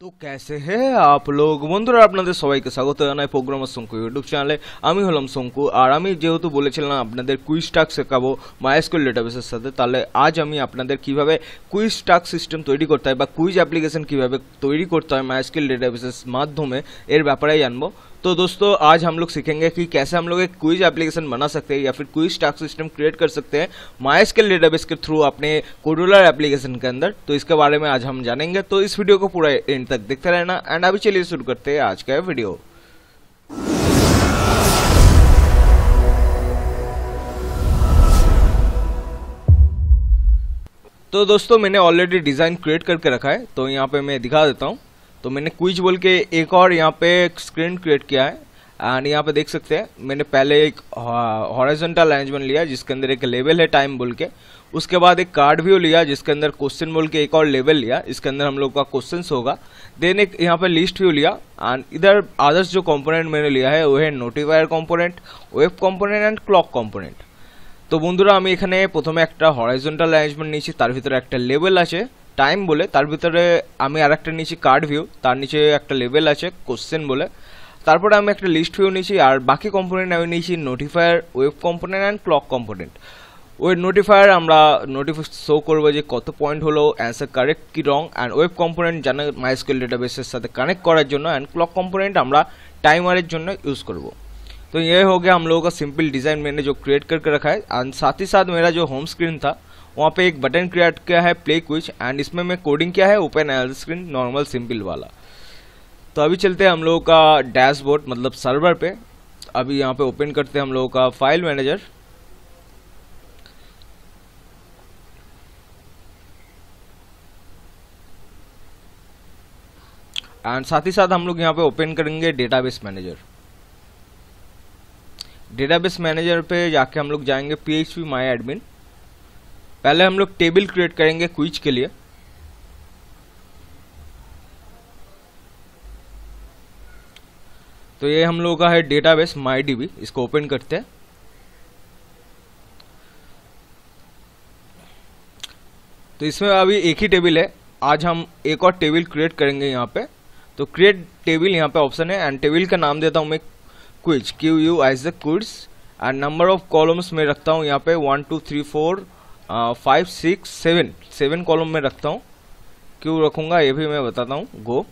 তো कैसे हैं आप लोग বন্ধুরা আপনাদের সবাইকে স্বাগত জানাই প্রোগ্রামার শঙ্কু ইউটিউব চ্যানেলে। আমি হলাম শঙ্কু আর আমি যেহেতু বলেছিলাম আপনাদের কুইজ টাস্ক শেখাবো মাইএসকিউএল ডেটাবেসের সাথে, তাহলে আজ আমি আপনাদের কিভাবে কুইজ টাস্ক সিস্টেম তৈরি করতে হয় বা কুইজ অ্যাপ্লিকেশন কিভাবে তৈরি করতে হয় माइस्क्यूएल डेटाबेसेस माध्यमे एर ব্যাপারে जानबो। तो दोस्तों आज हम लोग सीखेंगे कि कैसे हम लोग एक क्विज एप्लीकेशन बना सकते हैं या फिर क्विज टास्क सिस्टम क्रिएट कर सकते हैं माइस्क्यूएल डेटाबेस के थ्रू अपने कोडुलर एप्लीकेशन के अंदर। तो इसके बारे में आज हम जानेंगे, तो इस वीडियो को पूरा एंड तक देखते रहना। एंड अभी चलिए शुरू करते हैं आज का वीडियो। तो दोस्तों मैंने ऑलरेडी डिज़ाइन क्रिएट करके रखा है, तो यहाँ पे मैं दिखा देता हूँ। तो मैंने क्विज बोल के एक और यहाँ पे स्क्रीन क्रिएट किया है एंड यहाँ पे देख सकते हैं मैंने पहले एक हॉरिजॉन्टल अरेंजमेंट लिया जिसके अंदर एक लेवल है टाइम बोल के, उसके बाद एक कार्ड व्यू लिया जिसके अंदर क्वेश्चन बोल के एक और लेवल लिया, इसके अंदर हम लोग का क्वेश्चंस होगा। देन एक यहाँ पे लिस्ट व्यू लिया एंड इधर अदर्स जो कंपोनेंट मैंने लिया है वो है notifier component, web component and clock component. तो बंधुरा आमी एखाने प्रथमे एकटा हॉरिजॉन्टल अरेंजमेंट निয়েছি, तार भितरे एकटा लेवल आछे टाइम बोले, तार भितरे आमी आरेकटा निয়েছি कार्ड व्यू, तार नीचे एकटा लेवल आछे क्वेश्चन बोले, तारपरे आमी एकटा लिस्ट व्यू निয়েছি और बाकी कम्पोनेंट आमी निয়েছি notifier, web component and clock component. ওই নোটিফায়ার আমরা নোটিফাই শো করব যে কত পয়েন্ট হলো, অ্যান্সার কারেক্ট কি রং, এন্ড ওয়েব কম্পোনেন্ট জানা মাইএসকিউএল ডেটাবেসের সাথে কানেক্ट করার জন্য, एंड क्लॉक कंपोनेंट আমরা टाइमर জন্য यूज করব। तो ये हो गया हम लोगों का सिंपल डिज़ाइन मैंने जो क्रिएट करके रखा है। एंड साथ ही साथ मेरा जो होम स्क्रीन था वहाँ पे एक बटन क्रिएट किया है प्ले क्विज, एंड इसमें मैं कोडिंग किया है open analysis screen normal simple वाला। तो अभी चलते हैं हम लोगों का डैशबोर्ड मतलब सर्वर पे। अभी यहाँ पे ओपन करते हैं हम लोगों का फाइल मैनेजर, एंड साथ ही साथ हम लोग यहाँ पे ओपन करेंगे डेटाबेस मैनेजर। डेटाबेस मैनेजर पे जाके हम लोग जाएंगे PHP माई एडमिन। पहले हम लोग टेबल क्रिएट करेंगे क्विज के लिए। तो ये हम लोगों का है डेटाबेस MyDB, इसको ओपन करते हैं। तो इसमें अभी एक ही टेबल है, आज हम एक और टेबल क्रिएट करेंगे यहाँ पे। तो क्रिएट टेबल यहाँ पे ऑप्शन है एंड टेबल का नाम देता हूँ मैं quiz, QUIZ quiz, and number of columns में रखता हूँ यहाँ पे 1 2 3 4 5 6 7 कॉलम में रखता हूँ। क्यों रखूंगा ये भी मैं बताता हूँ। गो।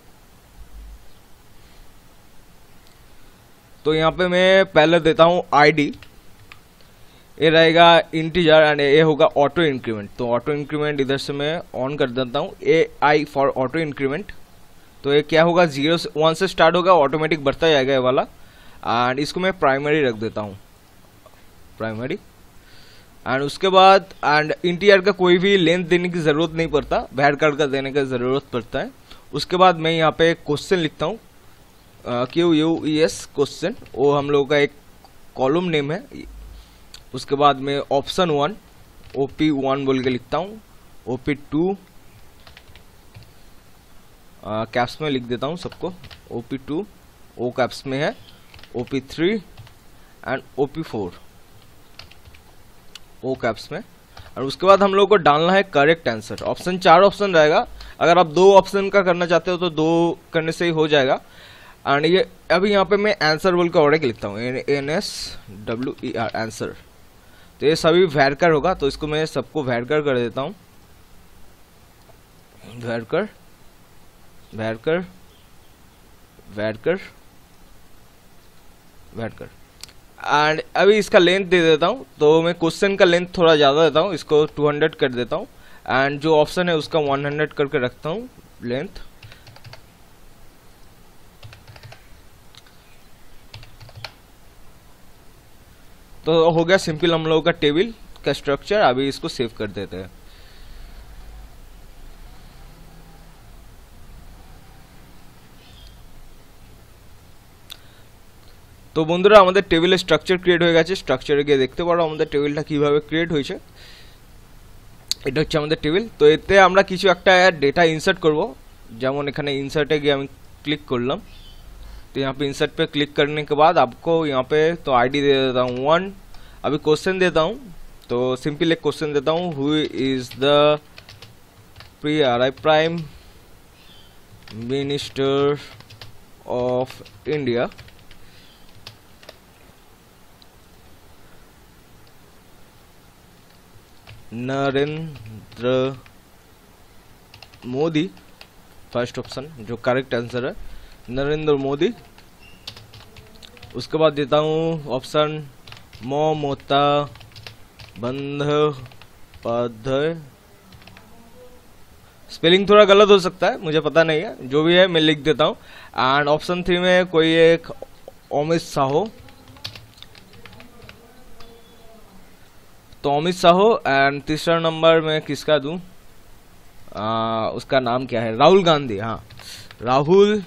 तो यहाँ पे मैं पहले देता हूँ ID, ये रहेगा इंटीजर एंड ये होगा ऑटो इंक्रीमेंट। तो ऑटो इंक्रीमेंट इधर से मैं ऑन कर देता हूँ, AI फॉर ऑटो इंक्रीमेंट। तो ये क्या होगा 0 से 1 से स्टार्ट होगा, ऑटोमेटिक बढ़ता जाएगा ये वाला। एंड इसको मैं प्राइमरी रख देता हूँ, प्राइमरी। एंड उसके बाद एंड इंटीजर का कोई भी लेंथ देने की ज़रूरत नहीं पड़ता, वैर का देने का ज़रूरत पड़ता है। उसके बाद मैं यहाँ पे क्वेश्चन लिखता हूँ QUES क्वेश्चन, वो हम लोगों का एक कॉलम नेम है। उसके बाद मैं ऑप्शन 1 OP1 बोल के लिखता हूँ, OP2 कैप्स में लिख देता हूँ सबको, OP2 O कैप्स में है, OP3 and OP4 O caps में। और उसके बाद हम लोग को डालना है करेक्ट आंसर। ऑप्शन 4 ऑप्शन रहेगा, अगर आप 2 ऑप्शन का करना चाहते हो तो 2 करने से ही हो जाएगा। एंड ये अभी यहाँ पे मैं आंसर बोल के ऑर्डर लिखता हूँ, NSWER आंसर। तो ये सभी वैरकर होगा, तो इसको मैं सबको वैरकर कर देता हूँ, वैरकर वैरकर वैरकर वैरकर। एंड अभी इसका लेंथ दे देता हूँ, तो मैं क्वेश्चन का लेंथ थोड़ा ज़्यादा देता हूँ, इसको 200 कर देता हूँ। एंड जो ऑप्शन है उसका 100 करके रखता हूँ लेंथ। तो हो गया सिंपल हम लोगों का टेबल का स्ट्रक्चर। अभी इसको सेव कर देते हैं। तो বন্ধুরা আমাদের টেবিলের স্ট্রাকচার ক্রিয়েট হয়ে গেছে। স্ট্রাকচারে গিয়ে দেখতে পারো আমাদের টেবিলটা কিভাবে ক্রিয়েট হয়েছে। এটা হচ্ছে আমাদের টেবিল। তো এতে আমরা কিছু একটা ডেটা ইনসার্ট করব, যেমন এখানে ইনসার্টে गए আমি क्लिक করলাম। तो यहाँ पे इंसर्ट पे क्लिक करने के बाद आपको यहाँ पे तो ID दे देता हूँ 1। अभी क्वेश्चन देता हूँ, तो सिंपल एक क्वेश्चन देता हूँ, who is the pre R I prime minister of India, Narendra Modi, first option जो करेक्ट आंसर है नरेंद्र मोदी। उसके बाद देता हूँ ऑप्शन ममता बंदोपाध्याय। स्पेलिंग थोड़ा गलत हो सकता है, मुझे पता नहीं है, जो भी है मैं लिख देता हूँ। एंड ऑप्शन 3 में कोई एक अमित साहू, तो अमित साहू। एंड तीसरा नंबर में किसका दूं, उसका नाम क्या है, राहुल गांधी। हाँ राहुल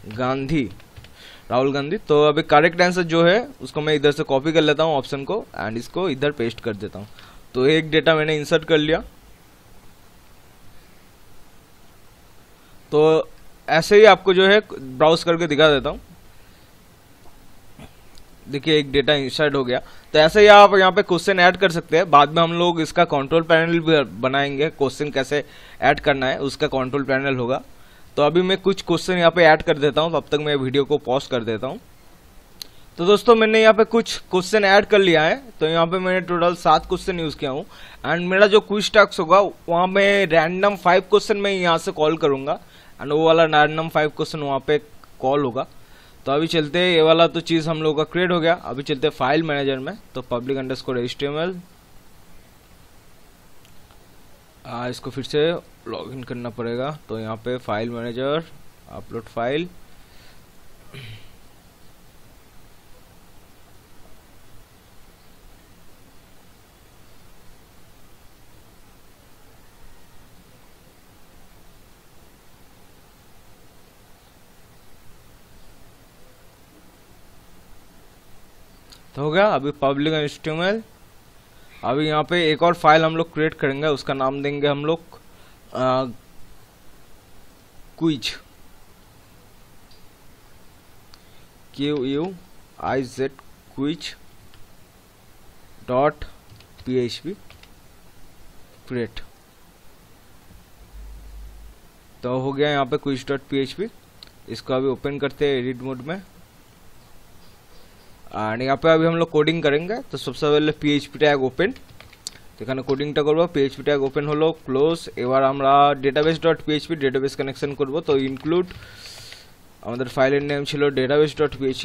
गांधी, राहुल गांधी। तो अभी करेक्ट आंसर जो है उसको मैं इधर से कॉपी कर लेता हूँ ऑप्शन को, एंड इसको इधर पेस्ट कर देता हूँ। तो एक डेटा मैंने इंसर्ट कर लिया। तो ऐसे ही आपको जो है ब्राउज करके दिखा देता हूँ। देखिए एक डेटा इंसर्ट हो गया। तो ऐसे ही आप यहाँ पे क्वेश्चन ऐड कर सकते हैं। बाद में हम लोग इसका कंट्रोल पैनल भी बनाएंगे, क्वेश्चन कैसे ऐड करना है उसका कंट्रोल पैनल होगा। तो अभी मैं कुछ क्वेश्चन यहाँ पे ऐड कर देता हूँ, तब तक मैं वीडियो को पॉज कर देता हूँ। तो दोस्तों मैंने यहाँ पे कुछ क्वेश्चन ऐड कर लिया है। तो यहाँ पे मैंने टोटल 7 क्वेश्चन यूज किया हूँ। एंड मेरा जो क्विज टास्क होगा वहाँ में रैंडम 5 क्वेश्चन मैं यहाँ से कॉल करूंगा, एंड वो वाला रैंडम 5 क्वेश्चन वहाँ पे कॉल होगा। तो अभी चलते हैं, ये वाला तो चीज़ हम लोग का क्रिएट हो गया। अभी चलते हैं फाइल मैनेजर में। तो public_html, इसको फिर से लॉगिन करना पड़ेगा। तो यहाँ पे फाइल मैनेजर, अपलोड फाइल, तो हो गया। अभी public_html, अभी यहाँ पे एक और फाइल हम लोग क्रिएट करेंगे, उसका नाम देंगे हम लोग क्विज, QUIZ, quiz.php क्रिएट। तो हो गया यहाँ पे quiz.php। इसको अभी ओपन करते हैं एडिट मोड में। एंड यहाँ पे अभी हम लोग कोडिंग करेंगे। तो सबसे पहले PHP टैग ओपन, এখানে কোডিংটা করব। PHP ট্যাগ ওপেন হলো, ক্লোজ। এবার আমরা database.php ডেটাবেস কানেকশন করব। তো ইনক্লুড, আমাদের ফাইলের নেম ছিল database.php,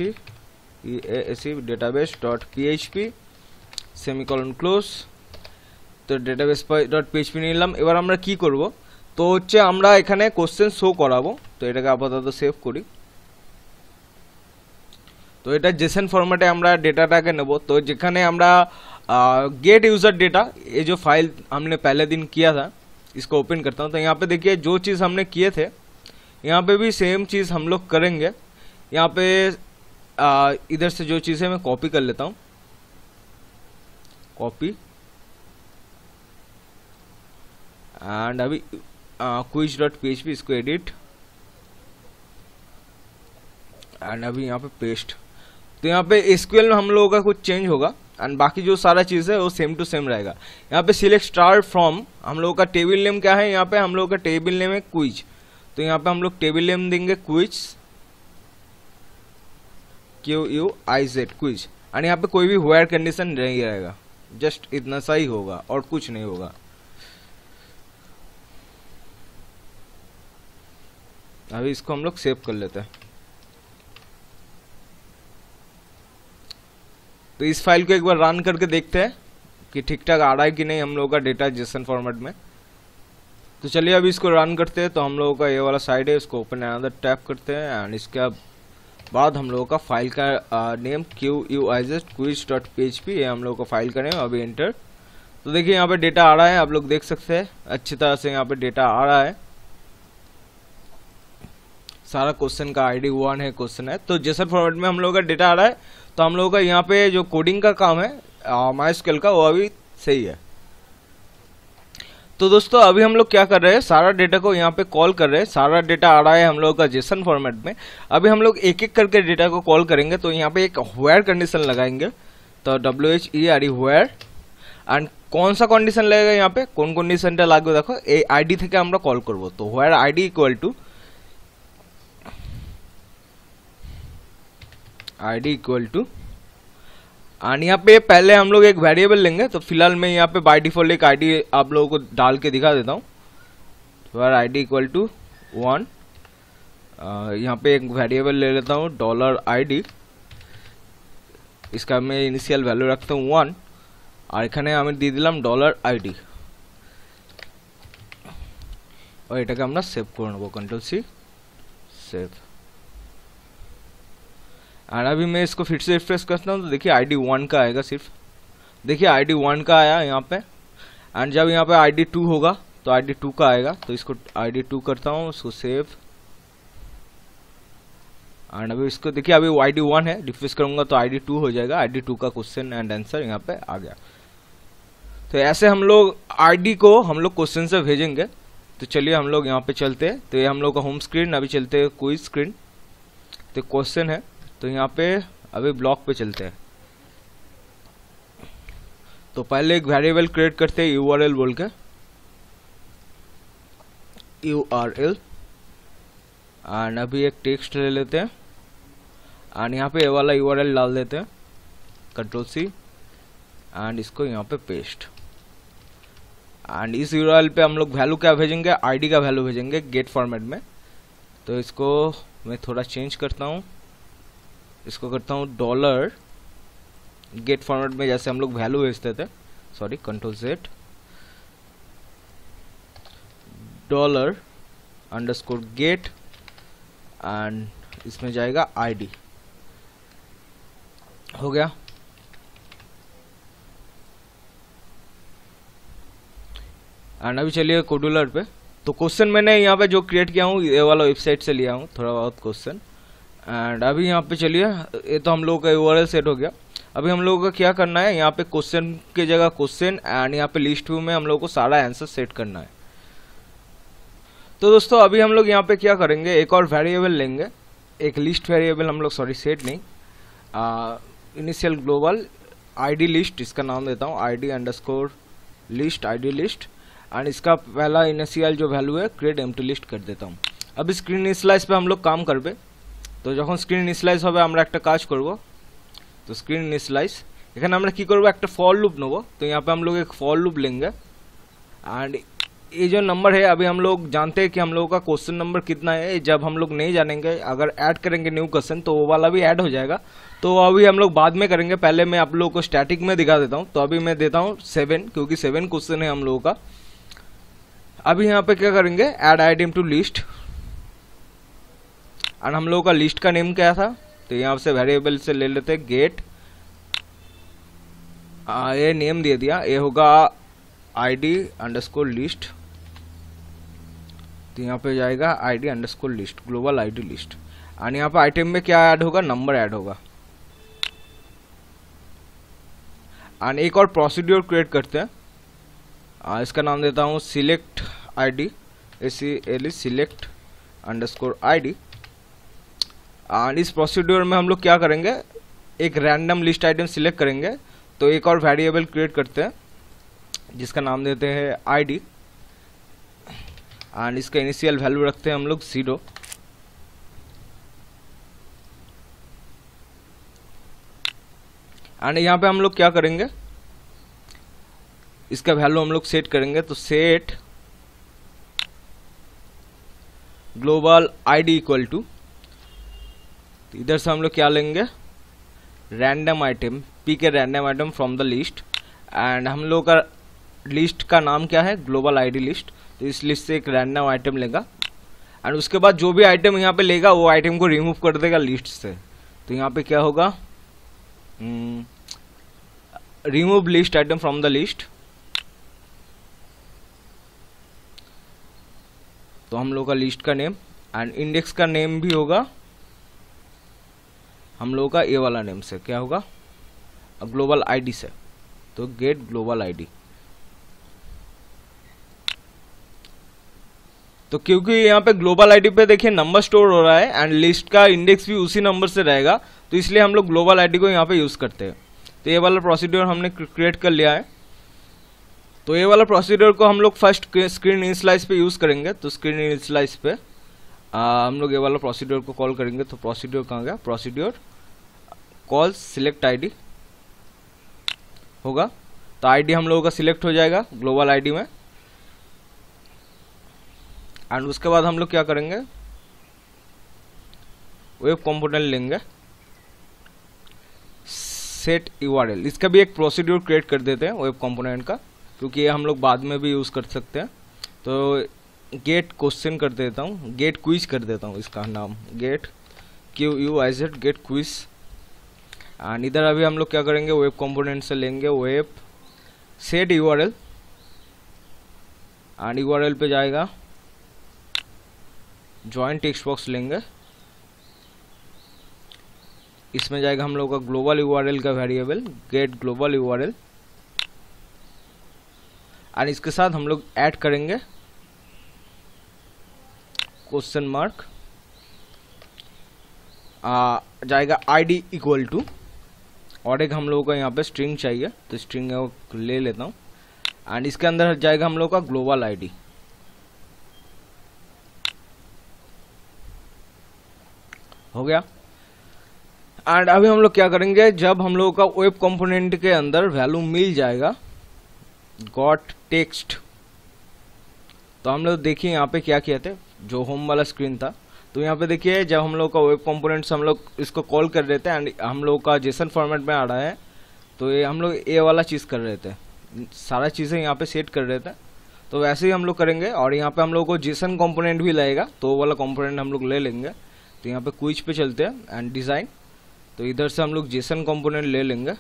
database.php সেমিকোলন ক্লোজ। তো database.php নিলাম। এবার আমরা কি করব, তো হচ্ছে আমরা এখানে কোশ্চেন শো করাবো। তো এটাকে আপাতত সেভ করি। तो এটা जेसन फॉर्मेटे আমরা डेटाटाके নেব। तो যেখানে আমরা गेट यूजर डेटा, ये जो फाइल हमने पहले दिन किया था, इसको ओपन करता हूँ। तो यहाँ पे देखिए जो चीज़ हमने किए थे यहाँ पे भी सेम चीज़ हम लोग करेंगे। यहाँ पे इधर से जो चीज़ है मैं कॉपी कर लेता हूँ, कॉपी। एंड अभी quiz.php, इसको एडिट, एंड अभी यहाँ पे पेस्ट। तो यहाँ पे SQL में हम लोगों का कुछ चेंज होगा, एंड बाकी जो सारा चीज़ है वो सेम टू सेम रहेगा। यहाँ पे सिलेक्ट स्टार फ्रॉम, हम लोगों का टेबल नेम क्या है, यहाँ पे हम लोगों का टेबल नेम है क्विज। तो यहाँ पे हम लोग टेबल नेम देंगे क्विज, QUIZ क्विज। एंड यहाँ पे कोई भी वेयर कंडीशन नहीं रहेगा, जस्ट इतना सा ही होगा और कुछ नहीं होगा। अभी इसको हम लोग सेव कर लेते हैं। तो इस फाइल को एक बार रन करके देखते हैं कि ठीक ठाक आ रहा है कि नहीं हम लोगों का डेटा जेसन फॉर्मेट में। तो चलिए अभी इसको रन करते हैं। तो हम लोगों का ये वाला साइड है, इसको ओपन अनदर टैप करते हैं। एंड इसके बाद हम लोगों का फाइल का नेम QUIZ quiz.php, ये हम लोगों का फाइल का नेम। अभी एंटर। तो देखिए यहाँ पे डेटा आ रहा है, आप लोग देख सकते हैं अच्छी तरह से यहाँ पे डेटा आ रहा है। सारा क्वेश्चन का ID 1 है, क्वेश्चन है। तो जेसन फॉर्मेट में हम लोगों का डेटा आ रहा है। तो हम लोगों का यहाँ पे जो कोडिंग का काम है MySQL का, वो अभी सही है। तो दोस्तों अभी हम लोग क्या कर रहे हैं, सारा डेटा को यहाँ पे कॉल कर रहे हैं। सारा डेटा आ रहा है हम लोगों का जेसन फॉर्मेट में। अभी हम लोग एक एक करके डेटा को कॉल करेंगे। तो यहाँ पे एक वेयर कंडीशन लगाएंगे। तो WHERE वेयर, एंड कौन सा कंडीशन लगेगा यहाँ पे, कौन कंडीशन लागবে देखो, এই ID থেকে আমরা কল করব। तो where ID equal to id equal to, और यहाँ पे पहले हम लोग एक वेरिएबल लेंगे। तो फिलहाल मैं यहाँ पे बाय डिफॉल्ट एक आईडी आप लोगों को डाल के दिखा देता हूँ। तो यार आईडी इक्वल टू 1, यहाँ पे एक वेरिएबल ले लेता हूँ $id, इसका मैं इनिशियल वैल्यू रखता हूँ 1, और এখানে আমি দিয়ে দিলাম $id, और এটাকে আমরা সেভ করে নেব, कंट्रोल C सेव। और अभी मैं इसको फिर से रिफ्रेश करता हूँ तो देखिए आईडी 1 का आएगा सिर्फ, देखिए आईडी 1 का आया यहाँ पे। एंड जब यहाँ पे आईडी 2 होगा तो आईडी 2 का आएगा। तो इसको आईडी 2 करता हूँ, उसको सेव। एंड अभी इसको देखिए अभी आईडी 1 है, रिफ्रेश करूंगा तो आईडी 2 हो जाएगा। आईडी 2 का क्वेश्चन एंड आंसर यहाँ पे आ गया। तो ऐसे हम लोग आईडी को हम लोग क्वेश्चन से भेजेंगे। तो चलिए हम लोग यहाँ पे चलते हैं। तो ये हम लोग का होम स्क्रीन, अभी चलते हैं क्विज स्क्रीन। तो क्वेश्चन है, तो यहाँ पे अभी ब्लॉक पे चलते हैं। तो पहले एक वेरिएबल क्रिएट करते हैं URL बोल के, URL। एंड अभी एक टेक्स्ट ले लेते हैं एंड यहाँ पे ये वाला URL डाल देते हैं, कंट्रोल C, एंड इसको यहाँ पे पेस्ट। एंड इस URL पे हम लोग वैल्यू क्या भेजेंगे, आईडी का वैल्यू भेजेंगे गेट फॉर्मेट में। तो इसको मैं थोड़ा चेंज करता हूँ, इसको करता हूँ डॉलर गेट फॉर्मेट में, जैसे हम लोग वैल्यू भेजते थे, sorry control Z, $_get, and इसमें जाएगा आईडी। हो गया। एंड अभी चलिए कोडुलर पे। तो क्वेश्चन मैंने यहाँ पे जो क्रिएट किया हूँ ये वाला वेबसाइट से लिया हूँ थोड़ा बहुत क्वेश्चन। एंड अभी यहाँ पे चलिए, ये तो हम लोग का URL सेट हो गया। अभी हम लोगों का क्या करना है, यहाँ पे क्वेश्चन की जगह क्वेश्चन, एंड यहाँ पे लिस्ट व्यू में हम लोग को सारा आंसर सेट करना है। तो दोस्तों अभी हम लोग यहाँ पे क्या करेंगे, एक और वेरिएबल लेंगे, एक लिस्ट वेरिएबल हम लोग, सॉरी सेट नहीं, इनिशियल ग्लोबल आईडी लिस्ट, इसका नाम देता हूँ ID_लिस्ट, आईडी लिस्ट। एंड इसका पहला इनिशियल जो वैल्यू है क्रिएट एम्प्टी लिस्ट कर देता हूँ। अब स्क्रीन इनिशियलाइज पे हम लोग काम करबे। तो যখন স্ক্রিন ইনিশিয়ালাইজ হবে আমরা একটা কাজ করব। तो स्क्रीन इनिशियलाइज এখানে আমরা কি করব, একটা ফর लूप নেব। तो यहाँ पे हम लोग एक फॉर लूप लेंगे। एंड ये जो नंबर है, अभी हम लोग जानते हैं कि हम लोगों का क्वेश्चन नंबर कितना है। जब हम लोग नहीं जानेंगे, अगर ऐड करेंगे न्यू क्वेश्चन तो वो वाला भी ऐड हो जाएगा। तो अभी हम लोग बाद में करेंगे, पहले मैं आप लोगों को स्टैटिक में दिखा देता हूँ। तो अभी मैं देता हूँ 7, क्योंकि 7 क्वेश्चन है हम लोगों का। अभी यहाँ पे क्या करेंगे, ऐड आइटम टू लिस्ट, और हम लोगों का लिस्ट का नेम क्या था, तो यहाँ से वेरिएबल से ले लेते हैं गेट, ये नेम दे दिया, ये होगा ID_लिस्ट। तो यहाँ पे जाएगा ID_लिस्ट, ग्लोबल आईडी लिस्ट। और यहाँ पे आइटम में क्या ऐड होगा, नंबर ऐड होगा। और एक और प्रोसीड्यूर क्रिएट करते हैं, इसका नाम देता हूँ सिलेक्ट ID, select_ID। और इस प्रोसीड्यूर में हम लोग क्या करेंगे, एक रैंडम लिस्ट आइटम सिलेक्ट करेंगे। तो एक और वेरिएबल क्रिएट करते हैं जिसका नाम देते हैं ID, एंड इसका इनिशियल वैल्यू रखते हैं हम लोग 0। एंड यहाँ पे हम लोग क्या करेंगे, इसका वैल्यू हम लोग सेट करेंगे। तो set global ID equal to, इधर से हम लोग क्या लेंगे, रैंडम आइटम, P के random item from the list. And हम लोग का लिस्ट का नाम क्या है, ग्लोबल आईडी लिस्ट। तो इस लिस्ट से एक रैंडम आइटम लेगा, एंड उसके बाद जो भी आइटम यहाँ पे लेगा वो आइटम को रिमूव कर देगा लिस्ट से। तो यहाँ पे क्या होगा, remove list item from the list. तो हम लोग का लिस्ट का नेम, एंड इंडेक्स का नेम भी होगा हम लोगों का ये वाला नेम से, क्या होगा, ग्लोबल आईडी से। तो गेट ग्लोबल आईडी। तो क्योंकि यहाँ पे ग्लोबल आईडी पे देखिए नंबर स्टोर हो रहा है, एंड लिस्ट का इंडेक्स भी उसी नंबर से रहेगा, तो इसलिए हम लोग ग्लोबल आईडी को यहाँ पे यूज करते हैं। तो ये वाला प्रोसीड्यूर हमने क्रिएट कर लिया है। तो ये वाला प्रोसीड्यूर को हम लोग फर्स्ट स्क्रीन इनिशियलाइज पे यूज करेंगे। तो स्क्रीन इनिशियलाइज पे हम लोग ये वाला प्रोसीड्यूर को कॉल करेंगे। तो प्रोसीड्यूर कहाँ गया, प्रोसीड्यूर कॉल सिलेक्ट आईडी होगा, तो आईडी हम लोगों का सिलेक्ट हो जाएगा ग्लोबल आईडी में। एंड उसके बाद हम लोग क्या करेंगे, वेब कंपोनेंट लेंगे, सेट यूआरएल, इसका भी एक प्रोसीड्यूर क्रिएट कर देते हैं वेब कंपोनेंट का, क्योंकि ये हम लोग बाद में भी यूज कर सकते हैं। तो गेट क्वेश्चन कर देता हूँ, गेट क्विज कर देता हूँ, इसका नाम get QUIZ get quiz. And इधर अभी हम लोग क्या करेंगे, वेब कंपोनेंट से लेंगे web set URL, and URL पे जाएगा जॉइन टेक्स्ट बॉक्स लेंगे, इसमें जाएगा हम लोग का ग्लोबल यूआरएल का वेरिएबल गेट ग्लोबल यूआरएल, और इसके साथ हम लोग ऐड करेंगे क्वेश्चन मार्क, जाएगा आईडी इक्वल टू, और एक हम लोगों को यहाँ पे स्ट्रिंग चाहिए तो स्ट्रिंग ले लेता हूँ, एंड इसके अंदर जाएगा हम लोग का ग्लोबल आईडी। हो गया। एंड अभी हम लोग क्या करेंगे, जब हम लोगों का वेब कंपोनेंट के अंदर वैल्यू मिल जाएगा गॉट टेक्स्ट, तो हम लोग देखिए यहाँ पे क्या किए थे, जो होम वाला स्क्रीन था, तो यहाँ पे देखिए जब हम लोग का वेब कंपोनेंट से हम लोग इसको कॉल कर रहे थे एंड हम लोग का जेसन फॉर्मेट में आ रहा है, तो ये हम लोग ये वाला चीज़ कर रहे थे, सारा चीज़ें यहाँ पे सेट कर रहे थे, तो वैसे ही हम लोग करेंगे। और यहाँ पे हम लोग को जेसन कंपोनेंट भी लगेगा, तो वो वाला कंपोनेंट हम लोग ले लेंगे। तो यहाँ पे क्विज पे चलते हैं एंड डिज़ाइन, तो इधर से हम लोग जेसन कंपोनेंट ले लेंगे।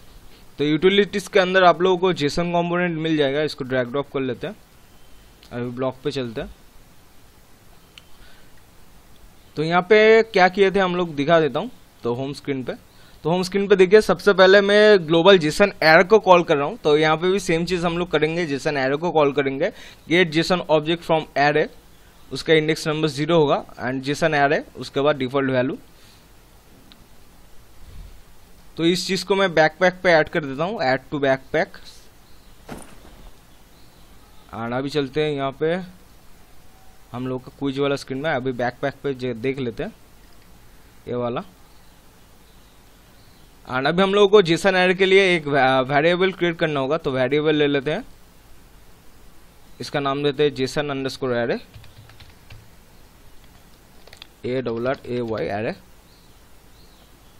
तो यूटिलिटीज़ के अंदर आप लोगों को जेसन कंपोनेंट मिल जाएगा, इसको ड्रैग ड्रॉप कर लेते हैं। अभी ब्लॉक पे चलते हैं, तो यहाँ पे क्या किए थे हम लोग दिखा देता हूँ। तो होम स्क्रीन पे देखिए सबसे पहले मैं ग्लोबल जेसन एरे को कॉल कर रहा हूँ, तो यहाँ पे भी सेम चीज़ हम लोग करेंगे, जेसन एरे को कॉल करेंगे, get JSON object from array, उसका इंडेक्स नंबर 0 होगा, एंड जेसन एरे उसके बाद डिफॉल्ट वैल्यू। तो इस चीज़ को मैं बैकपैक पे ऐड कर देता हूँ, ऐड टू बैकपैक। एंड अभी चलते हैं यहाँ पे हम लोग का क्विज वाला स्क्रीन में, अभी बैकपैक पे देख लेते हैं ये वाला। एंड अभी हम लोगों को जेसन एरे के लिए एक वेरिएबल क्रिएट करना होगा, तो वेरिएबल ले लेते हैं, इसका नाम देते हैं Jason underscore array, ARRAY array,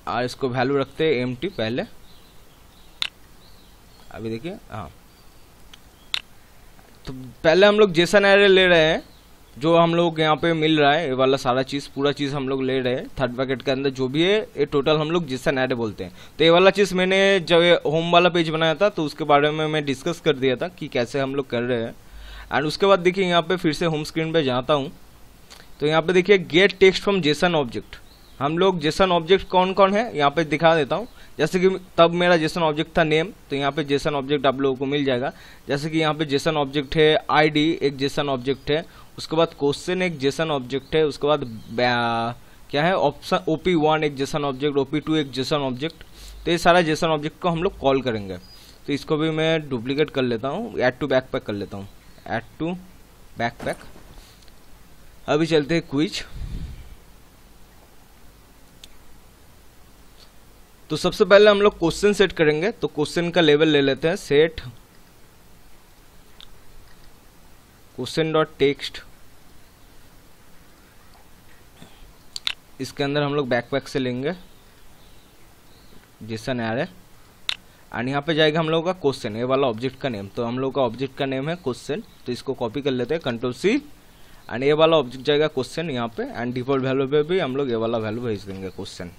और इसको वैल्यू रखते हैं एम्प्टी पहले। अभी देखिए हाँ, तो पहले हम लोग जेसन एरे ले रहे हैं, जो हम लोग यहाँ पे मिल रहा है ये वाला सारा चीज़, पूरा चीज़ हम लोग ले रहे हैं थर्ड पैकेट के अंदर जो भी है, ये टोटल हम लोग जेसन एरे बोलते हैं। तो ये वाला चीज़ मैंने जब होम वाला पेज बनाया था तो उसके बारे में मैं डिस्कस कर दिया था कि कैसे हम लोग कर रहे हैं। एंड उसके बाद देखिए यहाँ पे फिर से होम स्क्रीन पे जाता हूँ, तो यहाँ पे देखिए gate text from Jason object, हम लोग जेसन ऑब्जेक्ट कौन कौन है यहाँ पे दिखा देता हूँ। जैसे कि तब मेरा जेसन ऑब्जेक्ट था नेम, तो यहाँ पे जेसन ऑब्जेक्ट आप लोगों को मिल जाएगा। जैसे कि यहाँ पे जेसन ऑब्जेक्ट है, आईडी एक जेसन ऑब्जेक्ट है, उसके बाद क्वेश्चन एक जेसन ऑब्जेक्ट है, उसके बाद क्या है ऑप्शन OP1 एक जेसन ऑब्जेक्ट, OP2 एक जेसन ऑब्जेक्ट। तो ये सारा जेसन ऑब्जेक्ट को हम लोग कॉल करेंगे। तो इसको भी मैं डुप्लीकेट कर लेता हूँ, ऐड टू बैकपैक कर लेता हूँ, ऐड टू बैकपैक। अभी चलते हैं क्विज। तो सबसे पहले हम लोग क्वेश्चन सेट करेंगे, तो क्वेश्चन का लेवल ले लेते हैं, सेट क्वेश्चन डॉट टेक्स्ट, इसके अंदर हम लोग बैकपैक से लेंगे जेसन एरे, एंड यहाँ पे जाएगा हम लोग का क्वेश्चन, ये वाला ऑब्जेक्ट का नेम, तो हम लोग का ऑब्जेक्ट का नेम है क्वेश्चन, तो इसको कॉपी कर लेते हैं Ctrl+C, एंड ये वाला ऑब्जेक्ट जाएगा क्वेश्चन यहाँ पे, एंड डिफॉल्ट वैल्यू पे भी हम लोग ये वाला वैल्यू भेज देंगे क्वेश्चन।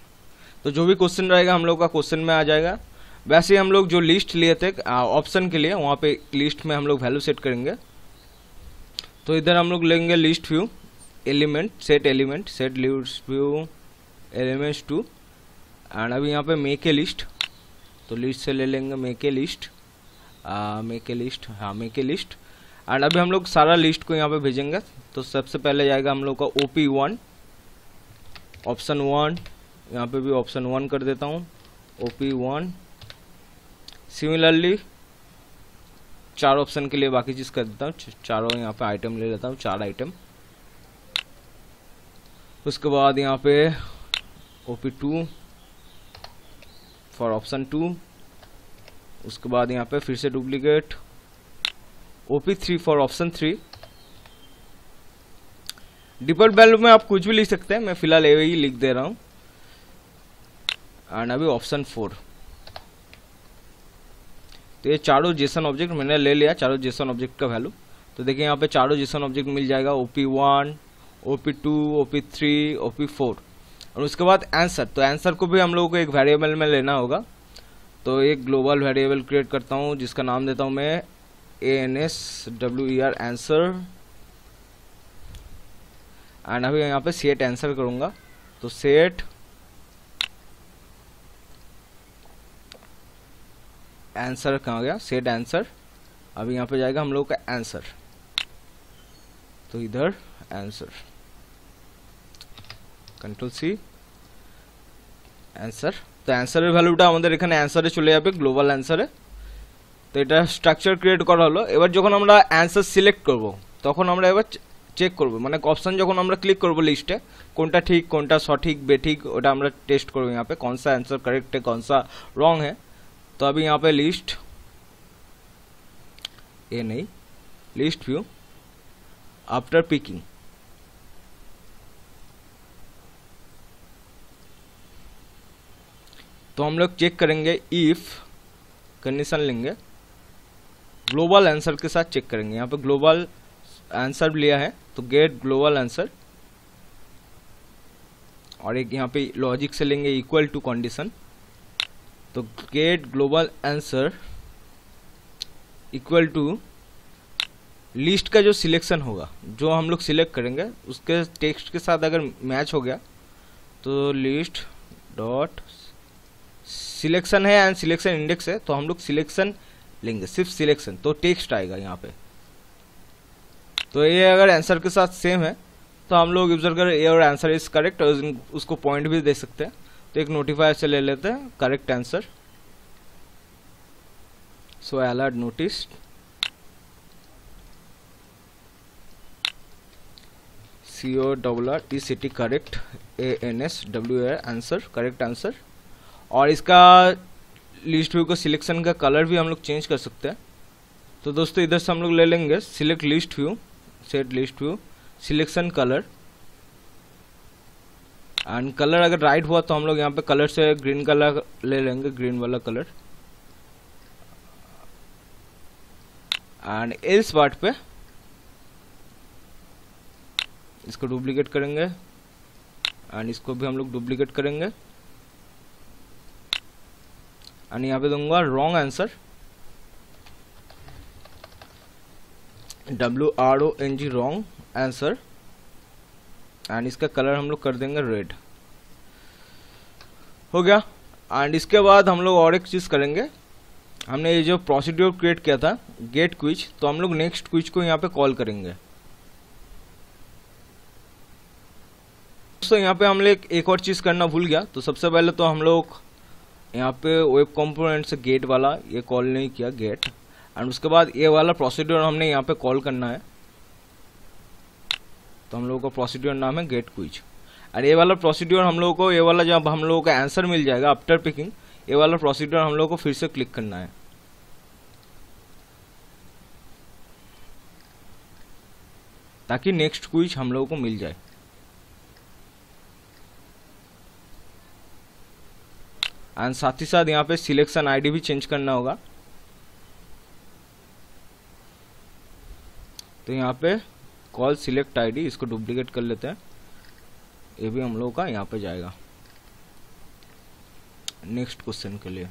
तो जो भी क्वेश्चन रहेगा हम लोग का क्वेश्चन में आ जाएगा। वैसे ही हम लोग जो लिस्ट लिए थे ऑप्शन के लिए, वहाँ पे लिस्ट में हम लोग वैल्यू सेट करेंगे। तो इधर हम लोग लेंगे list view element, set list view elements 2, and अभी यहाँ पे मेक ए लिस्ट, तो लिस्ट से ले लेंगे मेक ए लिस्ट, एंड अभी हम लोग सारा लिस्ट को यहाँ पे भेजेंगे। तो सबसे पहले जाएगा हम लोग का OP1 ऑप्शन 1, यहाँ पे भी ऑप्शन 1 कर देता हूँ OP1। सिमिलरली 4 ऑप्शन के लिए बाकी चीज़ कर देता हूँ, चारों यहाँ पे आइटम ले लेता हूँ, 4 आइटम। उसके बाद यहाँ पे OP2 फॉर ऑप्शन 2, उसके बाद यहाँ पे फिर से duplicate OP3 for option 3। Default value में आप कुछ भी लिख सकते हैं, मैं फिलहाल यही लिख दे रहा हूँ। एंड अभी ऑप्शन 4, तो ये चारों जेसन ऑब्जेक्ट मैंने ले लिया, चारों जेसन ऑब्जेक्ट का वैल्यू। तो देखिए यहाँ पे चारों जेसन ऑब्जेक्ट मिल जाएगा, OP1, OP2, OP3, OP4। और उसके बाद आंसर, तो आंसर को भी हम लोगों को एक वेरिएबल में लेना होगा। तो एक ग्लोबल वेरिएबल क्रिएट करता हूँ जिसका नाम देता हूँ मैं ANSWER आंसर। एंड अभी यहाँ पे सेट आंसर करूँगा, तो सेट आंसर कहाँ गया, सेट आंसर। अभी यहाँ पे जाएगा हम लोग का आंसर, तो इधर आंसर, कंट्रोल-C आंसर। তো অ্যান্সারের ভ্যালুটা আমাদের এখানে অ্যান্সারে চলে যাবে, গ্লোবাল অ্যান্সারে। তো এটা স্ট্রাকচার ক্রিয়েট করা হলো। এবার যখন আমরা অ্যান্সার সিলেক্ট করব তখন আমরা এবার চেক করব, মানে অপশন যখন আমরা ক্লিক করব লিস্টে কোনটা ঠিক কোনটা সঠিক বেঠিক ওটা আমরা टेस्ट করব। यहाँ पे कौन सा आंसर करेक्ट है कौन सा रॉन्ग है। तो अभी यहाँ पे लिस्ट ये नहीं, लिस्ट व्यू आफ्टर पिकिंग, तो हम लोग चेक करेंगे इफ कंडीशन लेंगे, ग्लोबल आंसर के साथ चेक करेंगे। यहाँ पे ग्लोबल आंसर लिया है तो गेट ग्लोबल आंसर, और एक यहाँ पे लॉजिक से लेंगे इक्वल टू कंडीशन, तो get global answer equal to list का जो सिलेक्शन होगा, जो हम लोग सिलेक्ट करेंगे उसके टेक्स्ट के साथ अगर मैच हो गया तो लिस्ट डॉट सिलेक्शन है एंड सिलेक्शन इंडेक्स है, तो हम लोग सिलेक्शन लेंगे, सिर्फ सिलेक्शन, तो टेक्स्ट आएगा यहाँ पे। तो ये अगर आंसर के साथ सेम है तो हम लोग यूजर कर ये और आंसर इज करेक्ट, और उसको पॉइंट भी दे सकते हैं। तो एक नोटिफायर से ले लेते हैं correct answer, so alert notice CORRECT correct ANSWER answer, correct answer. और इसका लिस्ट व्यू को सिलेक्शन का कलर भी हम लोग चेंज कर सकते हैं। तो दोस्तों इधर से हम लोग ले लेंगे select list view, set list view, selection colour, and colour अगर राइट हुआ तो हम लोग यहाँ पे कलर से ग्रीन कलर ले लेंगे, ग्रीन वाला कलर। एंड एल्स पार्ट पे इसको डुप्लीकेट करेंगे एंड इसको भी हम लोग डुप्लीकेट करेंगे, एंड यहाँ पे दूंगा wrong answer, WRONG wrong answer, and इसका कलर हम लोग कर देंगे रेड। हो गया। एंड इसके बाद हम लोग और एक चीज करेंगे, हमने ये जो प्रोसीड्यूर क्रिएट किया था गेट क्विज, तो हम लोग नेक्स्ट क्विज को यहाँ पे कॉल करेंगे। तो यहाँ पे हम लोग एक और चीज करना भूल गया, तो सबसे पहले तो हम लोग यहाँ पे वेब कंपोनेंट से गेट वाला ये कॉल नहीं किया गेट, एंड उसके बाद ये वाला प्रोसीड्यूर हमने यहाँ पे कॉल करना है। तो हम लोगों का प्रोसीड्यूर नाम है गेट क्विज, और ये वाला प्रोसीड्यूर हम लोगों को, ये वाला जब हम लोगों का आंसर मिल जाएगा आफ्टर पिकिंग, ये वाला प्रोसीड्यूर हम लोगों को फिर से क्लिक करना है। ताकि नेक्स्ट क्विज हम लोगों को मिल जाए। एंड साथ ही साथ यहाँ पे सिलेक्शन आईडी भी चेंज करना होगा। तो यहाँ पे कॉल सिलेक्ट आईडी, इसको डुप्लीकेट कर लेते हैं, ये भी हम लोगों का यहाँ पे जाएगा नेक्स्ट क्वेश्चन के लिए।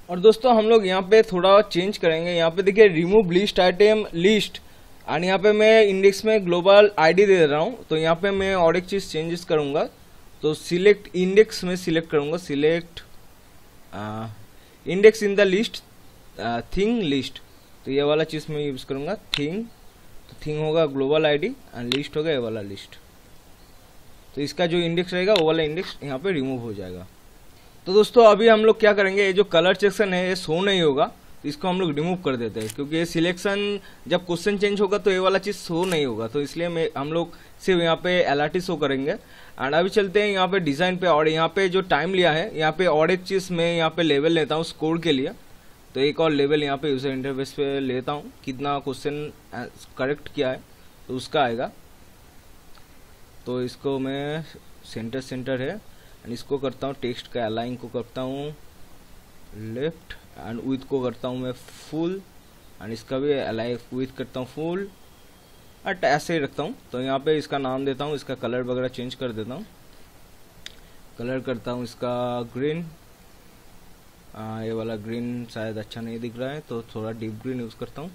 और दोस्तों हम लोग यहाँ पे थोड़ा चेंज करेंगे। यहाँ पे देखिए रिमूव लिस्ट आइटम लिस्ट, और यहाँ पे मैं इंडेक्स में ग्लोबल आईडी दे रहा हूँ। तो यहाँ पे मैं और एक चीज चेंजेस करूंगा, तो सिलेक्ट इंडेक्स में सिलेक्ट करूंगा, select index in the list thing list, तो ये वाला चीज मैं यूज करूंगा थिंग। तो थिंग होगा ग्लोबल आईडी एंड लिस्ट होगा ये वाला लिस्ट। तो इसका जो इंडेक्स रहेगा वो वाला इंडेक्स यहाँ पे रिमूव हो जाएगा। तो दोस्तों अभी हम लोग क्या करेंगे, ये जो कलर सेक्शन है ये शो नहीं होगा, तो इसको हम लोग रिमूव कर देते हैं, क्योंकि ये सिलेक्शन जब क्वेश्चन चेंज होगा तो ये वाला चीज़ शो नहीं होगा, तो इसलिए हम लोग सिर्फ यहाँ पे LRT शो करेंगे। एंड अभी चलते हैं यहाँ पे डिज़ाइन पे, और यहाँ पे जो टाइम लिया है यहाँ पे, और एक चीज़ मैं यहाँ पे लेवल लेता हूँ स्कोर के लिए। तो एक और लेवल यहाँ पे यूजर इंटरफेस पे लेता हूँ, कितना क्वेश्चन करेक्ट किया है तो उसका आएगा। तो इसको मैं सेंटर है, एंड इसको करता हूँ टेक्स्ट का अलाइन को करता हूँ लेफ्ट, एंड विथ को करता हूँ मैं फुल, एंड इसका भी अलाइन विथ करता हूँ फुल, एंड ऐसे ही रखता हूँ। तो यहाँ पे इसका नाम देता हूँ, इसका कलर वगैरह चेंज कर देता हूँ, कलर करता हूँ इसका ग्रीन। ये वाला ग्रीन शायद अच्छा नहीं दिख रहा है, तो थोड़ा डीप ग्रीन यूज़ करता हूँ।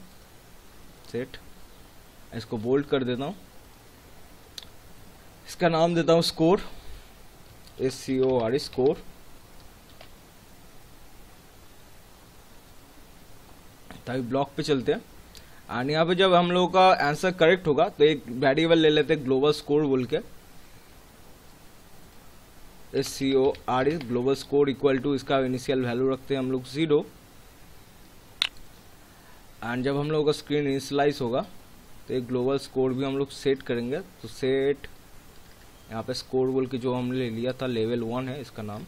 सेट, इसको बोल्ड कर देता हूँ, इसका नाम देता हूँ स्कोर, SCOR स्कोर। तभी ब्लॉक पे चलते हैं, एंड यहाँ पे जब हम लोगों का आंसर करेक्ट होगा तो एक वेरिएबल ले लेते हैं ग्लोबल स्कोर बोल के, SCOR global score equal to, इसका इनिशियल वैल्यू रखते हैं हम लोग 0। एंड जब हम लोगों का स्क्रीन इनिशियलाइज होगा तो एक ग्लोबल स्कोर भी हम लोग सेट करेंगे। तो सेट यहाँ पे स्कोर बोल के जो हमने लिया था लेवल 1 है इसका नाम,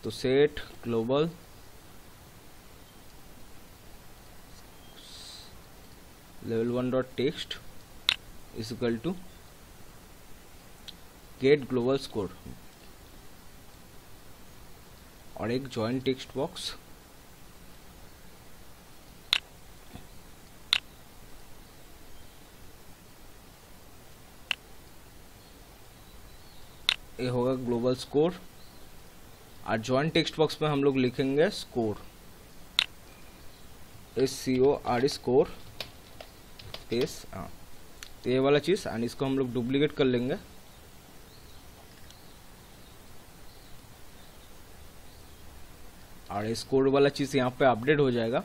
तो set global level 1 dot text is equal to get global score, और एक जॉइन टेक्स्ट बॉक्स। ये होगा ग्लोबल स्कोर, और जॉइन टेक्स्ट बॉक्स में हम लोग लिखेंगे स्कोर, SCOR स्कोर स्पेस। हाँ, तो ये वाला चीज़, एंड इसको हम लोग डुप्लीकेट कर लेंगे, और स्कोर वाला चीज़ यहाँ पे अपडेट हो जाएगा।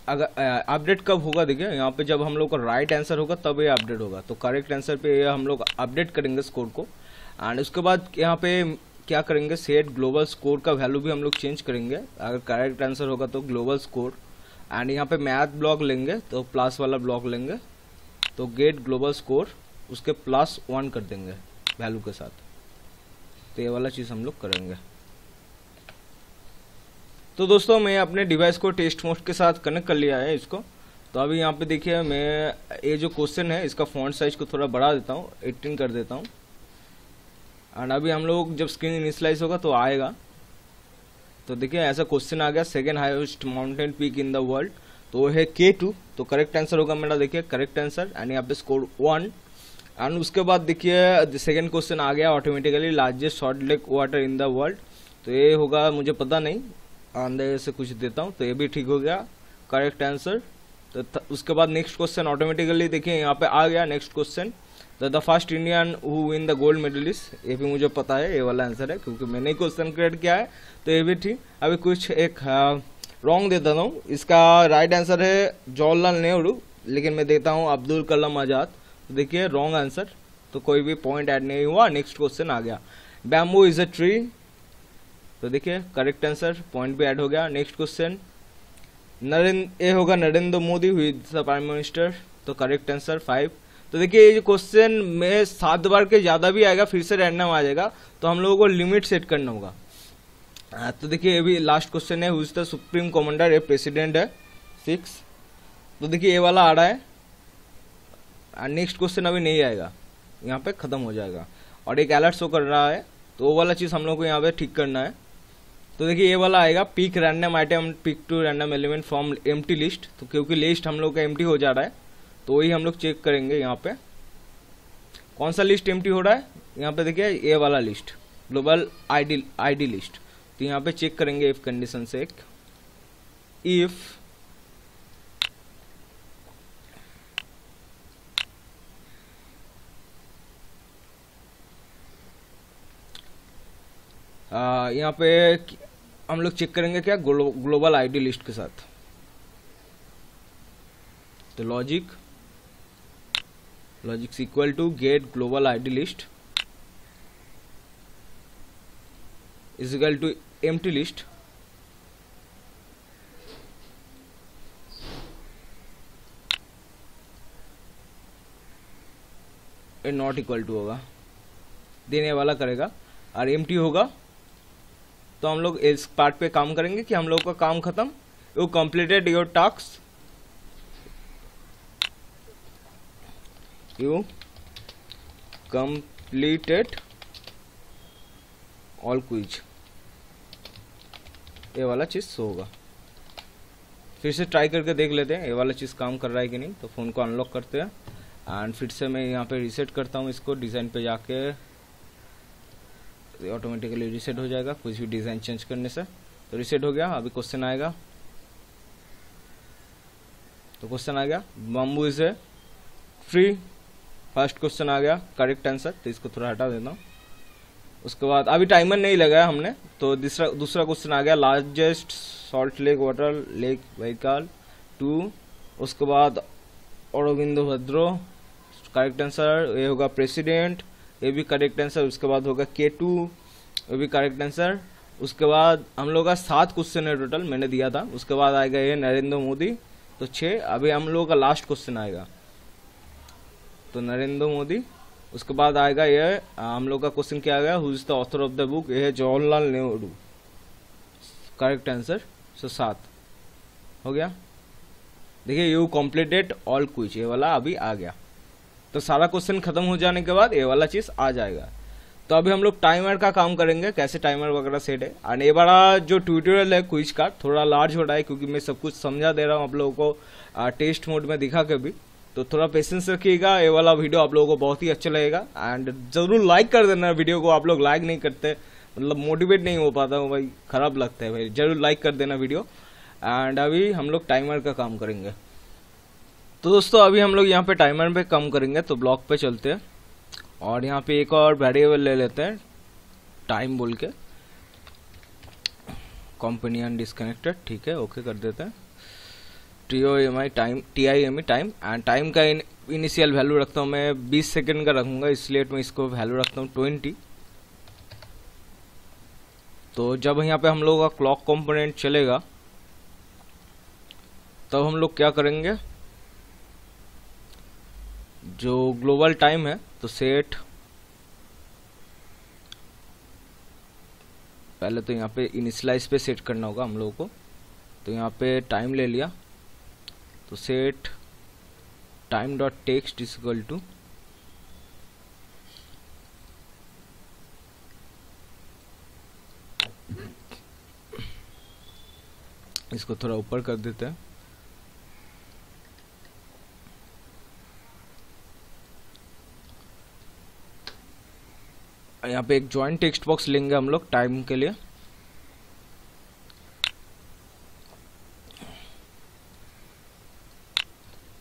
अगर अपडेट कब होगा, देखिए यहाँ पे जब हम लोग का राइट आंसर होगा तब ये अपडेट होगा। तो करेक्ट आंसर पे ये हम लोग अपडेट करेंगे स्कोर को, एंड उसके बाद यहाँ पे क्या करेंगे, सेट ग्लोबल स्कोर का वैल्यू भी हम लोग चेंज करेंगे। अगर करेक्ट आंसर होगा तो ग्लोबल स्कोर, एंड यहाँ पे मैथ ब्लॉक लेंगे तो प्लस वाला ब्लॉक लेंगे, तो गेट ग्लोबल स्कोर उसके +1 कर देंगे वैल्यू के साथ। तो ये वाला चीज़ हम लोग करेंगे। तो दोस्तों मैं अपने डिवाइस को टेस्ट मोड के साथ कनेक्ट कर लिया है इसको। तो अभी यहाँ पे देखिए, मैं ये जो क्वेश्चन है इसका फॉन्ट साइज को थोड़ा बढ़ा देता हूँ, 18 कर देता हूँ, एंड अभी हम लोग जब स्क्रीन इनिशियलाइज होगा तो आएगा। तो देखिए ऐसा क्वेश्चन आ गया, second highest mountain peak in the world, तो वो है K2। तो करेक्ट आंसर होगा मेरा, देखिए करेक्ट आंसर, एंड यहाँ पे स्कोर 1। एंड उसके बाद देखिए सेकेंड क्वेश्चन आ गया automatically, largest salt lake water in the world. तो ये होगा, मुझे पता नहीं, अंदर से कुछ देता हूँ, तो ये भी ठीक हो गया, करेक्ट आंसर। तो उसके बाद नेक्स्ट क्वेश्चन ऑटोमेटिकली देखिए यहाँ पे आ गया। Next question, the first Indian who win the gold medalist, ये भी मुझे पता है, ये वाला आंसर है क्योंकि मैंने ही क्वेश्चन क्रिएट किया है, तो ये भी ठीक। अभी कुछ एक रॉन्ग दे देता हूँ, इसका राइट आंसर है जवाहरलाल नेहरू, लेकिन मैं देता हूँ अब्दुल कलाम आज़ाद। तो देखिए रॉन्ग आंसर, तो कोई भी पॉइंट ऐड नहीं हुआ। नेक्स्ट क्वेश्चन आ गया, बैम्बू इज अ ट्री, तो देखिए करेक्ट आंसर, पॉइंट भी ऐड हो गया। नेक्स्ट क्वेश्चन, ये होगा Narendra Modi who is the prime minister, तो करेक्ट आंसर 5। तो देखिए ये जो क्वेश्चन में 7 बार के ज़्यादा भी आएगा, फिर से रैंडम आ जाएगा, तो हम लोगों को लिमिट सेट करना होगा। तो देखिए ये भी लास्ट क्वेश्चन है, who is the supreme commander, ये प्रेसिडेंट है 6। तो देखिए ये वाला आ रहा है, नेक्स्ट क्वेश्चन अभी नहीं आएगा, यहाँ पे खत्म हो जाएगा। और एक अलर्ट शो कर रहा है, तो वो वाला चीज़ हम लोग को यहाँ पे ठीक करना है। तो देखिए ये वाला आएगा, pick random item, pick to random element from empty list. तो क्योंकि लिस्ट हम लोग का एम्प्टी हो जा रहा है, तो वही हम लोग चेक करेंगे यहाँ पे कौन सा लिस्ट एम्प्टी हो रहा है। यहाँ पे देखिए ये वाला लिस्ट, ग्लोबल आईडी लिस्ट। तो यहाँ पे चेक करेंगे इफ कंडीशन से, इफ यहाँ पे हम लोग चेक करेंगे क्या, ग्लोबल आईडी लिस्ट के साथ। तो logic equal to get global ID list, is equal to empty list, ये नॉट इक्वल टू होगा, देने वाला करेगा, और एम्प्टी होगा तो हम लोग इस पार्ट पे काम करेंगे कि हम लोग का काम खत्म, you completed your task, you completed all quiz, ये वाला चीज शो होगा। फिर से ट्राई करके देख लेते हैं ये वाला चीज काम कर रहा है कि नहीं। तो फोन को अनलॉक करते हैं एंड फिर से मैं यहाँ पे रीसेट करता हूँ इसको, डिजाइन पे जाके ऑटोमेटिकली रीसेट हो जाएगा कुछ भी डिजाइन चेंज करने से। तो रीसेट हो गया। अभी क्वेश्चन आएगा, तो क्वेश्चन आ गया bamboo is a free, first question आ गया करेक्ट आंसर, तो इसको थोड़ा हटा देता हूँ। उसके बाद अभी टाइमर नहीं लगाया हमने, तो दूसरा क्वेश्चन आ गया largest salt lake water lake vehicle 2, उसके बाद औरबिंदो भद्रो, करेक्ट आंसर ये होगा प्रेसिडेंट, ये भी करेक्ट आंसर। उसके बाद होगा K2, ये भी करेक्ट आंसर। उसके बाद हम लोग का 7 क्वेश्चन है टोटल, मैंने दिया था। उसके बाद आएगा ये नरेंद्र मोदी, तो 6। अभी हम लोग का लास्ट क्वेश्चन आएगा, तो नरेंद्र मोदी। उसके बाद आएगा ये हम लोग का क्वेश्चन क्या आएगा, who is the author of the book, ये है जवाहरलाल नेहरू, करेक्ट आंसर। सो 7 हो गया। देखिए यू कॉम्प्लीटेड ऑल क्विज, ये वाला अभी आ गया। तो सारा क्वेश्चन खत्म हो जाने के बाद ये वाला चीज आ जाएगा। तो अभी हम लोग टाइमर का काम करेंगे, कैसे टाइमर वगैरह सेट है। और ये बड़ा जो ट्यूटोरियल है क्विज का थोड़ा लार्ज हो रहा है, क्योंकि मैं सब कुछ समझा दे रहा हूँ आप लोगों को टेस्ट मोड में दिखा के भी। तो थोड़ा पेशेंस रखिएगा, ये वाला वीडियो आप लोगों को बहुत ही अच्छा लगेगा। एंड जरूर लाइक कर देना वीडियो को, आप लोग लाइक नहीं करते, मतलब मोटिवेट नहीं हो पाता हूँ भाई, खराब लगता है भाई, जरूर लाइक कर देना वीडियो। एंड अभी हम लोग टाइमर का काम करेंगे। तो दोस्तों अभी हम लोग यहाँ पे टाइमर पे काम करेंगे, तो ब्लॉक पे चलते हैं और यहाँ पे एक और वेरिएबल ले लेते हैं टाइम बोल के, कंपेनियन डिस्कनेक्टेड, ठीक है ओके कर देते हैं। TIME टाइम एंड टाइम का इनिशियल वैल्यू रखता हूँ मैं 20 सेकंड का रखूंगा, इसलिए मैं इसको वैल्यू रखता हूँ 20। तो जब यहाँ पे हम लोग का क्लॉक कंपोनेंट चलेगा तब हम लोग क्या करेंगे, जो ग्लोबल टाइम है तो सेट, पहले तो यहाँ पे इनिशियलाइज पे सेट करना होगा हम लोगों को। तो यहाँ पे टाइम ले लिया, तो set time dot text is equal to इसको थोड़ा ऊपर कर देते हैं। यहाँ पे एक जॉइंट टेक्स्ट बॉक्स लेंगे हम लोग टाइम के लिए।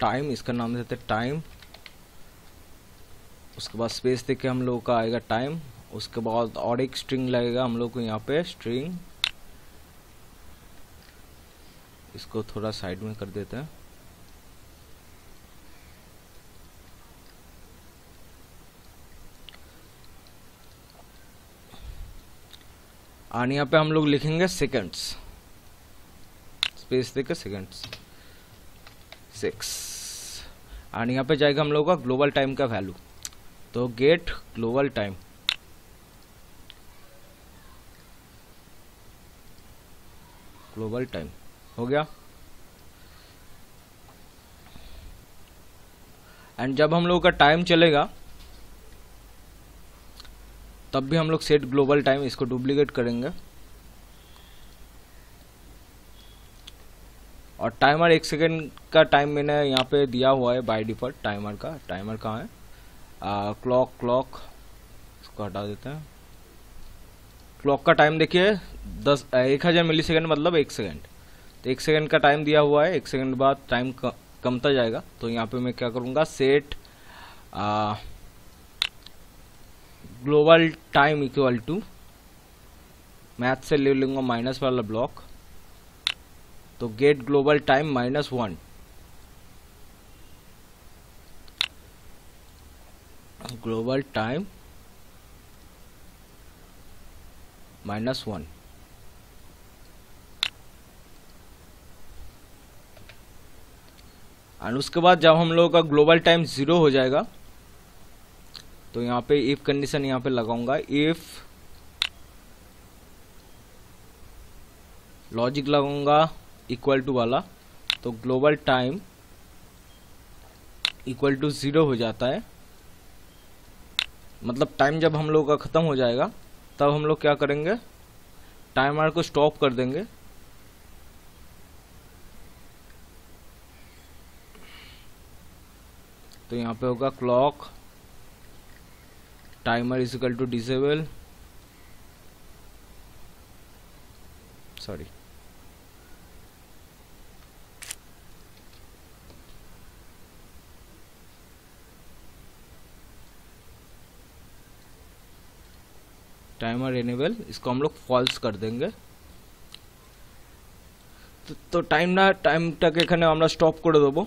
टाइम, इसका नाम देते हैं टाइम। उसके बाद स्पेस देके हम लोग का आएगा टाइम। उसके बाद और एक स्ट्रिंग लगेगा हम लोग को यहाँ पे स्ट्रिंग, इसको थोड़ा साइड में कर देते हैं। और यहाँ पे हम लोग लिखेंगे सेकंड्स, स्पेस देके सेकंड्स 6। और यहाँ पे जाएगा हम लोग का ग्लोबल टाइम का वैल्यू, तो get global time, global time हो गया। एंड जब हम लोग का टाइम चलेगा तब भी हम लोग सेट ग्लोबल टाइम, इसको डुप्लीकेट करेंगे और टाइमर 1 सेकेंड का टाइम मैंने यहाँ पे दिया हुआ है बाय डिफॉल्ट टाइमर का। टाइमर कहाँ है, क्लॉक इसको हटा देते हैं। क्लॉक का टाइम देखिए 1000 मिली सेकेंड मतलब 1 सेकेंड, तो 1 सेकेंड का टाइम दिया हुआ है। 1 सेकेंड बाद टाइम कमता जाएगा, तो यहाँ पे मैं क्या करूँगा, set global time equal to, math से ले लूंगा माइनस वाला ब्लॉक, तो get global time -1, global time -1। और उसके बाद जब हम लोगों का ग्लोबल टाइम 0 हो जाएगा तो यहाँ पे इफ कंडीशन यहाँ पे लगाऊंगा, इफ लॉजिक लगाऊंगा इक्वल टू वाला, तो ग्लोबल टाइम इक्वल टू 0 हो जाता है। मतलब टाइम जब हम लोग का ख़त्म हो जाएगा तब हम लोग क्या करेंगे, टाइमर को स्टॉप कर देंगे। तो यहाँ पे होगा clock timer is equal to disable, sorry timer enable, इसको हम लोग फॉल्स कर देंगे। तो টাইমটাকে এখানে আমরা স্টপ করে দেব।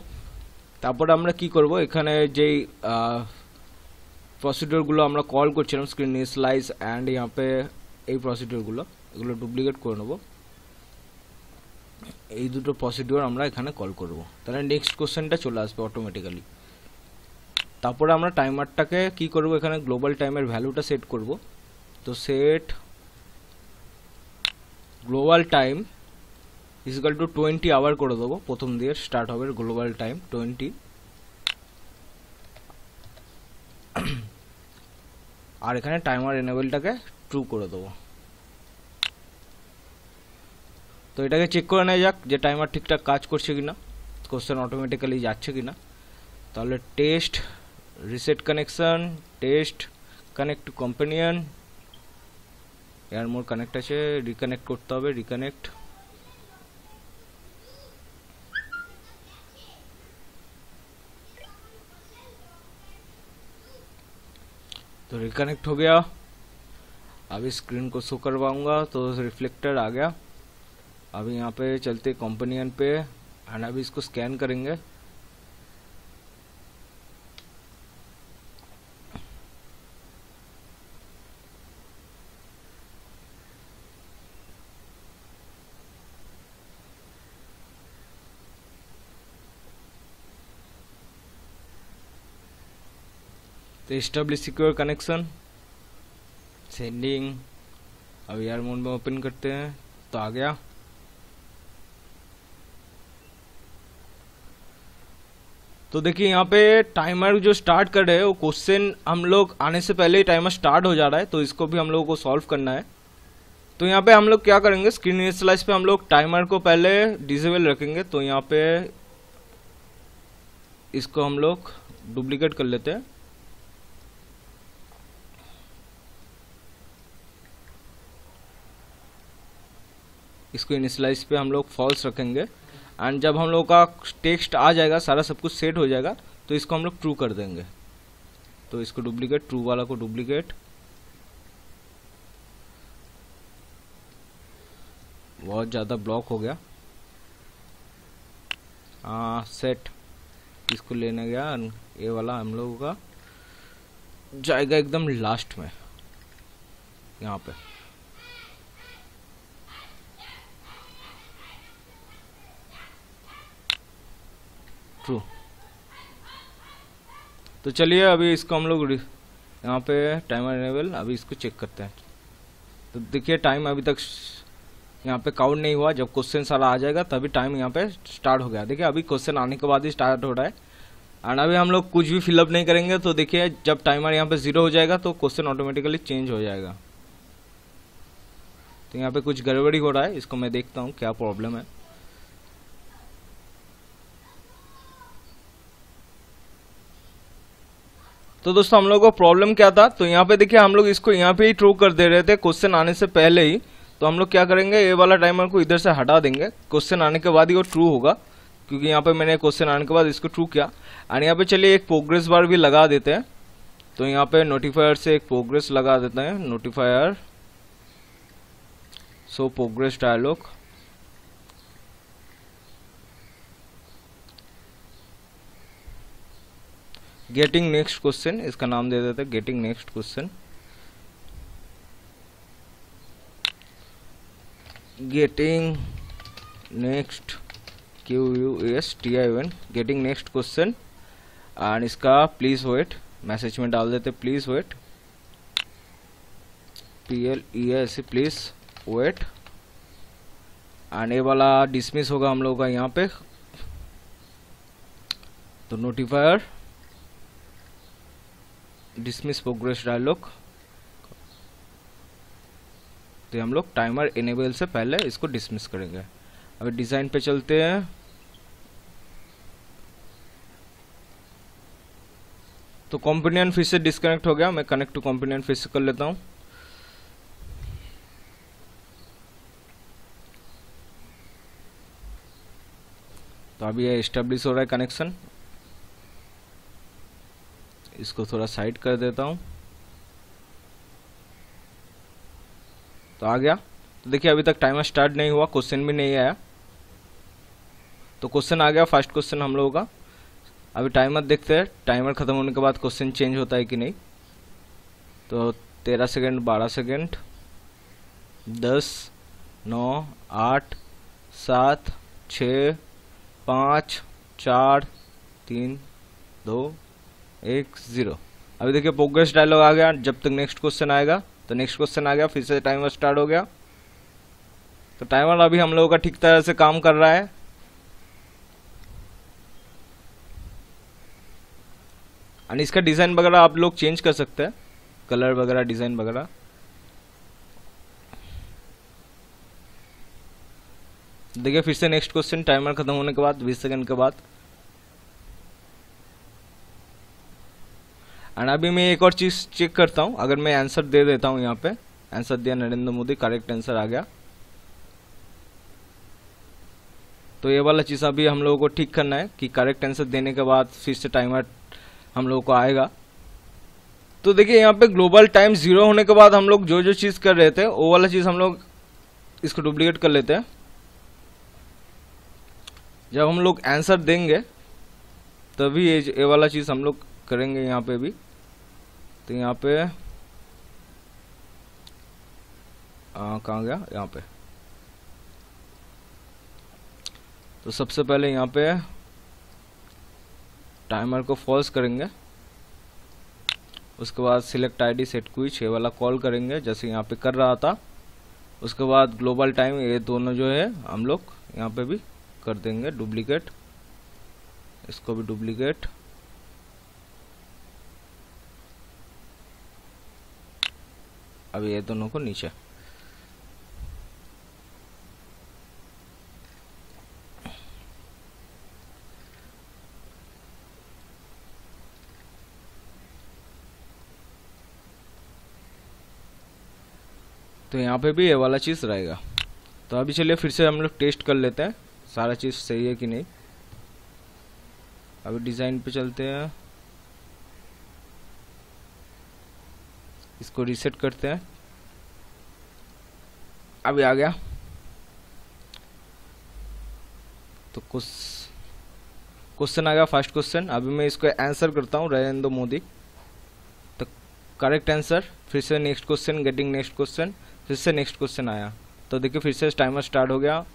তারপরে আমরা কি করব, এখানে যেই প্রসিডিউরগুলো আমরা কল করছিলাম স্ক্রিন ইনিশিয়ালাইজ অ্যান্ড यहाँ पे এই প্রসিডিউরগুলো এগুলো ডুপ্লিকেট করে নেব। এই দুটো প্রসিডিউর আমরা এখানে কল করব, তাহলে নেক্সট কোশ্চেনটা চলে আসবে অটোমেটিক্যালি। তারপরে আমরা টাইমারটাকে কি করব, এখানে গ্লোবাল টাইমের ভ্যালুটা সেট করব। তো set global time is equal to 20 hour করে দেবো, প্রথম দিয়ে স্টার্ট হবে গ্লোবাল টাইম 20, আর এখানে টাইমার এনেবলটাকে ট্রু করে দেবো। তো এটাকে চেক করে নেওয়া যাক যে টাইমার ঠিকঠাক কাজ করছে কিনা, কোশ্চেন অটোমেটিক্যালি যাচ্ছে কিনা। তাহলে test reset connection, test connect to companion, এর মোর কানেক্ট আছে, রিকানেক্ট করতে হবে, রিকানেক্ট। तो रिकनेक्ट हो गया। अभी स्क्रीन को शो करवाऊंगा तो रिफ्लेक्टर आ गया। अभी यहाँ पे चलते कंपनियन पे एंड अभी इसको स्कैन करेंगे। तो एस्टेब्लिश सिक्योर कनेक्शन, सेंडिंग। अब एयर मोड में ओपन करते हैं तो आ गया। तो देखिए यहाँ पे टाइमर जो स्टार्ट कर रहे हैं वो क्वेश्चन हम लोग आने से पहले ही टाइमर स्टार्ट हो जा रहा है, तो इसको भी हम लोगों को सॉल्व करना है। तो यहाँ पे हम लोग क्या करेंगे, स्क्रीन इनिशियलाइज पे हम लोग टाइमर को पहले डिसेबल रखेंगे। तो यहाँ पे इसको हम लोग डुप्लीकेट कर लेते हैं। इसको इनिशियलाइज पे हम लोग फॉल्स रखेंगे एंड जब हम लोग का टेक्स्ट आ जाएगा, सारा सब कुछ सेट हो जाएगा, तो इसको हम लोग ट्रू कर देंगे। तो इसको डुप्लीकेट, ट्रू वाला को डुप्लीकेट, बहुत ज़्यादा ब्लॉक हो गया। सेट, इसको लेने गया, ये वाला हम लोगों का जाएगा एकदम लास्ट में यहाँ पे। ट्रू। तो चलिए अभी इसको हम लोग यहाँ पे टाइमर एनेबल, अभी इसको चेक करते हैं। तो देखिए टाइम अभी तक यहाँ पे काउंट नहीं हुआ, जब क्वेश्चन सारा आ जाएगा तभी टाइम यहाँ पे स्टार्ट हो गया। देखिए अभी क्वेश्चन आने के बाद ही स्टार्ट हो रहा है एंड अभी हम लोग कुछ भी फिलअप नहीं करेंगे। तो देखिए जब टाइमर यहाँ पे 0 हो जाएगा तो क्वेश्चन ऑटोमेटिकली चेंज हो जाएगा। तो यहाँ पे कुछ गड़बड़ी हो रहा है, इसको मैं देखता हूँ क्या प्रॉब्लम है। तो दोस्तों हम लोग को प्रॉब्लम क्या था, तो यहाँ पे देखिए हम लोग इसको यहाँ पे ही ट्रू कर दे रहे थे क्वेश्चन आने से पहले ही। तो हम लोग क्या करेंगे, ये वाला टाइमर को इधर से हटा देंगे, क्वेश्चन आने के बाद ही वो ट्रू होगा, क्योंकि यहाँ पे मैंने क्वेश्चन आने के बाद इसको ट्रू किया। और यहाँ पे चलिए एक प्रोग्रेस बार भी लगा देते हैं। तो यहाँ पे नोटिफायर से एक प्रोग्रेस लगा देते हैं, notifier so progress dialog. Getting next question, इसका नाम दे देते हैं getting next question. Getting next QUSTION getting next question and इसका प्लीज वेट मैसेज में डाल देते please wait PLES please wait and ये वाला डिसमिस होगा हम लोगों का यहाँ पे। तो नोटिफायर डिसमिस प्रोग्रेस डायलॉग, तो हम लोग टाइमर इनेबल से पहले इसको डिसमिस करेंगे। अभी डिजाइन पे चलते हैं। तो कंपोनेंट फिर से डिस्कनेक्ट हो गया, मैं कनेक्ट टू कंपोनेंट फिर से कर लेता हूं। तो अभी ये एस्टेब्लिश हो रहा है कनेक्शन, इसको थोड़ा साइड कर देता हूं। तो आ गया। तो देखिए अभी तक टाइमर स्टार्ट नहीं हुआ, क्वेश्चन भी नहीं आया। तो क्वेश्चन आ गया, फर्स्ट क्वेश्चन हम लोगों का। अभी टाइमर देखते हैं, टाइमर खत्म होने के बाद क्वेश्चन चेंज होता है कि नहीं। तो 13 सेकेंड, 12 सेकेंड, 10, 9, 8, 7, 6, 5, 4, 3, 2, 1, 0। अभी देखिए प्रोग्रेस डायलॉग आ गया। जब तक नेक्स्ट क्वेश्चन आएगा, तो नेक्स्ट क्वेश्चन आ गया, फिर से टाइमर स्टार्ट हो गया। तो टाइमर अभी हम लोगों का ठीक तरह से काम कर रहा है। और इसका डिजाइन वगैरह आप लोग चेंज कर सकते हैं, कलर वगैरह, डिजाइन वगैरह। देखिए फिर से नेक्स्ट क्वेश्चन टाइमर खत्म होने के बाद 20 सेकंड के बाद। एंड अभी मैं एक और चीज चेक करता हूं, अगर मैं आंसर दे देता हूं, यहाँ पे आंसर दिया नरेंद्र मोदी, करेक्ट आंसर आ गया। तो ये वाला चीज अभी हम लोगों को ठीक करना है कि करेक्ट आंसर देने के बाद फिर से टाइमर हम लोगों को आएगा। तो देखिए यहाँ पे ग्लोबल टाइम 0 होने के बाद हम लोग जो जो चीज कर रहे थे वो वाला चीज हम लोग इसको डुप्लीकेट कर लेते हैं। जब हम लोग आंसर देंगे तभी ये वाला चीज हम लोग करेंगे यहाँ पे भी। तो यहाँ पे कहाँ गया, यहाँ पे। तो सबसे पहले यहाँ पे टाइमर को फॉल्स करेंगे, उसके बाद सिलेक्ट आईडी सेट क्विच ये वाला कॉल करेंगे जैसे यहाँ पे कर रहा था। उसके बाद ग्लोबल टाइम ये दोनों जो है हम लोग यहाँ पे भी कर देंगे डुप्लीकेट, इसको भी डुप्लीकेट। अब ये दोनों को नीचे। तो यहाँ पे भी ये वाला चीज रहेगा। तो अभी चलिए फिर से हम लोग टेस्ट कर लेते हैं सारा चीज सही है कि नहीं। अभी डिजाइन पे चलते हैं, इसको रीसेट करते हैं। अभी आ गया। तो कुछ क्वेश्चन आ गया, फर्स्ट क्वेश्चन। अभी मैं इसको आंसर करता हूँ, नरेंद्र मोदी। तो करेक्ट आंसर, फिर से next question, getting next question, फिर से नेक्स्ट क्वेश्चन आया। तो देखिए फिर से टाइमर स्टार्ट हो गया।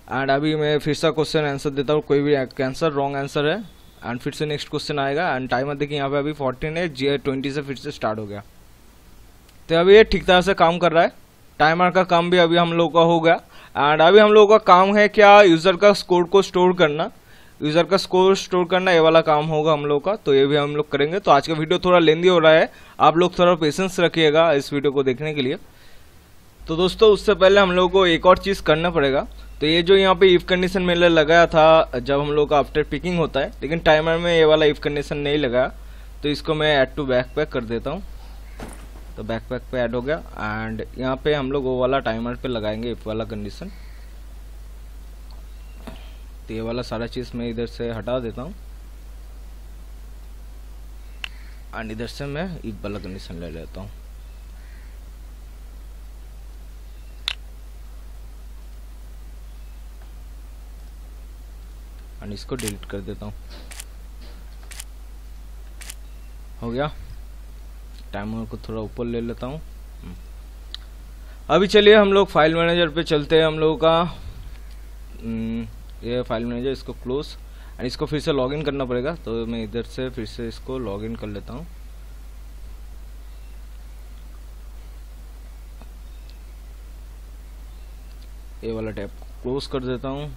एंड अभी मैं फिर से क्वेश्चन आंसर देता हूँ, कोई भी आंसर रॉन्ग आंसर है। एंड फिर से नेक्स्ट क्वेश्चन आएगा। एंड टाइमर देखिए यहाँ पे अभी 14 है, G20 से फिर से स्टार्ट हो गया। तो अभी ये ठीक तरह से काम कर रहा है। टाइमर का काम भी अभी हम लोग का हो गया। एंड अभी हम लोगों का काम है क्या, यूजर का स्कोर को स्टोर करना। यूजर का स्कोर स्टोर करना ये वाला काम होगा हम लोग का। तो ये भी हम लोग करेंगे। तो आज का वीडियो थोड़ा लेंदी हो रहा है, आप लोग थोड़ा पेशेंस रखिएगा इस वीडियो को देखने के लिए। तो दोस्तों उससे पहले हम लोग को एक और चीज करना पड़ेगा। तो ये जो यहाँ पे इफ कंडीशन मैंने लगाया था जब हम लोग का आफ्टर पिकिंग होता है, लेकिन टाइमर में ये वाला इफ कंडीशन नहीं लगाया। तो इसको मैं ऐड टू बैकपैक कर देता हूँ। तो बैकपैक पे ऐड हो गया। एंड यहाँ पे हम लोग वो वाला टाइमर पे लगाएंगे इफ वाला कंडीशन। तो ये वाला सारा चीज मैं इधर से हटा देता हूँ एंड इधर से मैं इफ वाला कंडीशन ले लेता हूँ। एंड इसको डिलीट कर देता हूँ। हो गया। टाइमर को थोड़ा ऊपर ले लेता हूँ। अभी चलिए हम लोग फाइल मैनेजर पे चलते हैं। हम लोगों का ये फाइल मैनेजर, इसको क्लोज एंड इसको फिर से लॉगिन करना पड़ेगा, तो मैं इधर से फिर से इसको लॉगिन कर लेता हूँ। ये वाला टैब क्लोज कर देता हूँ।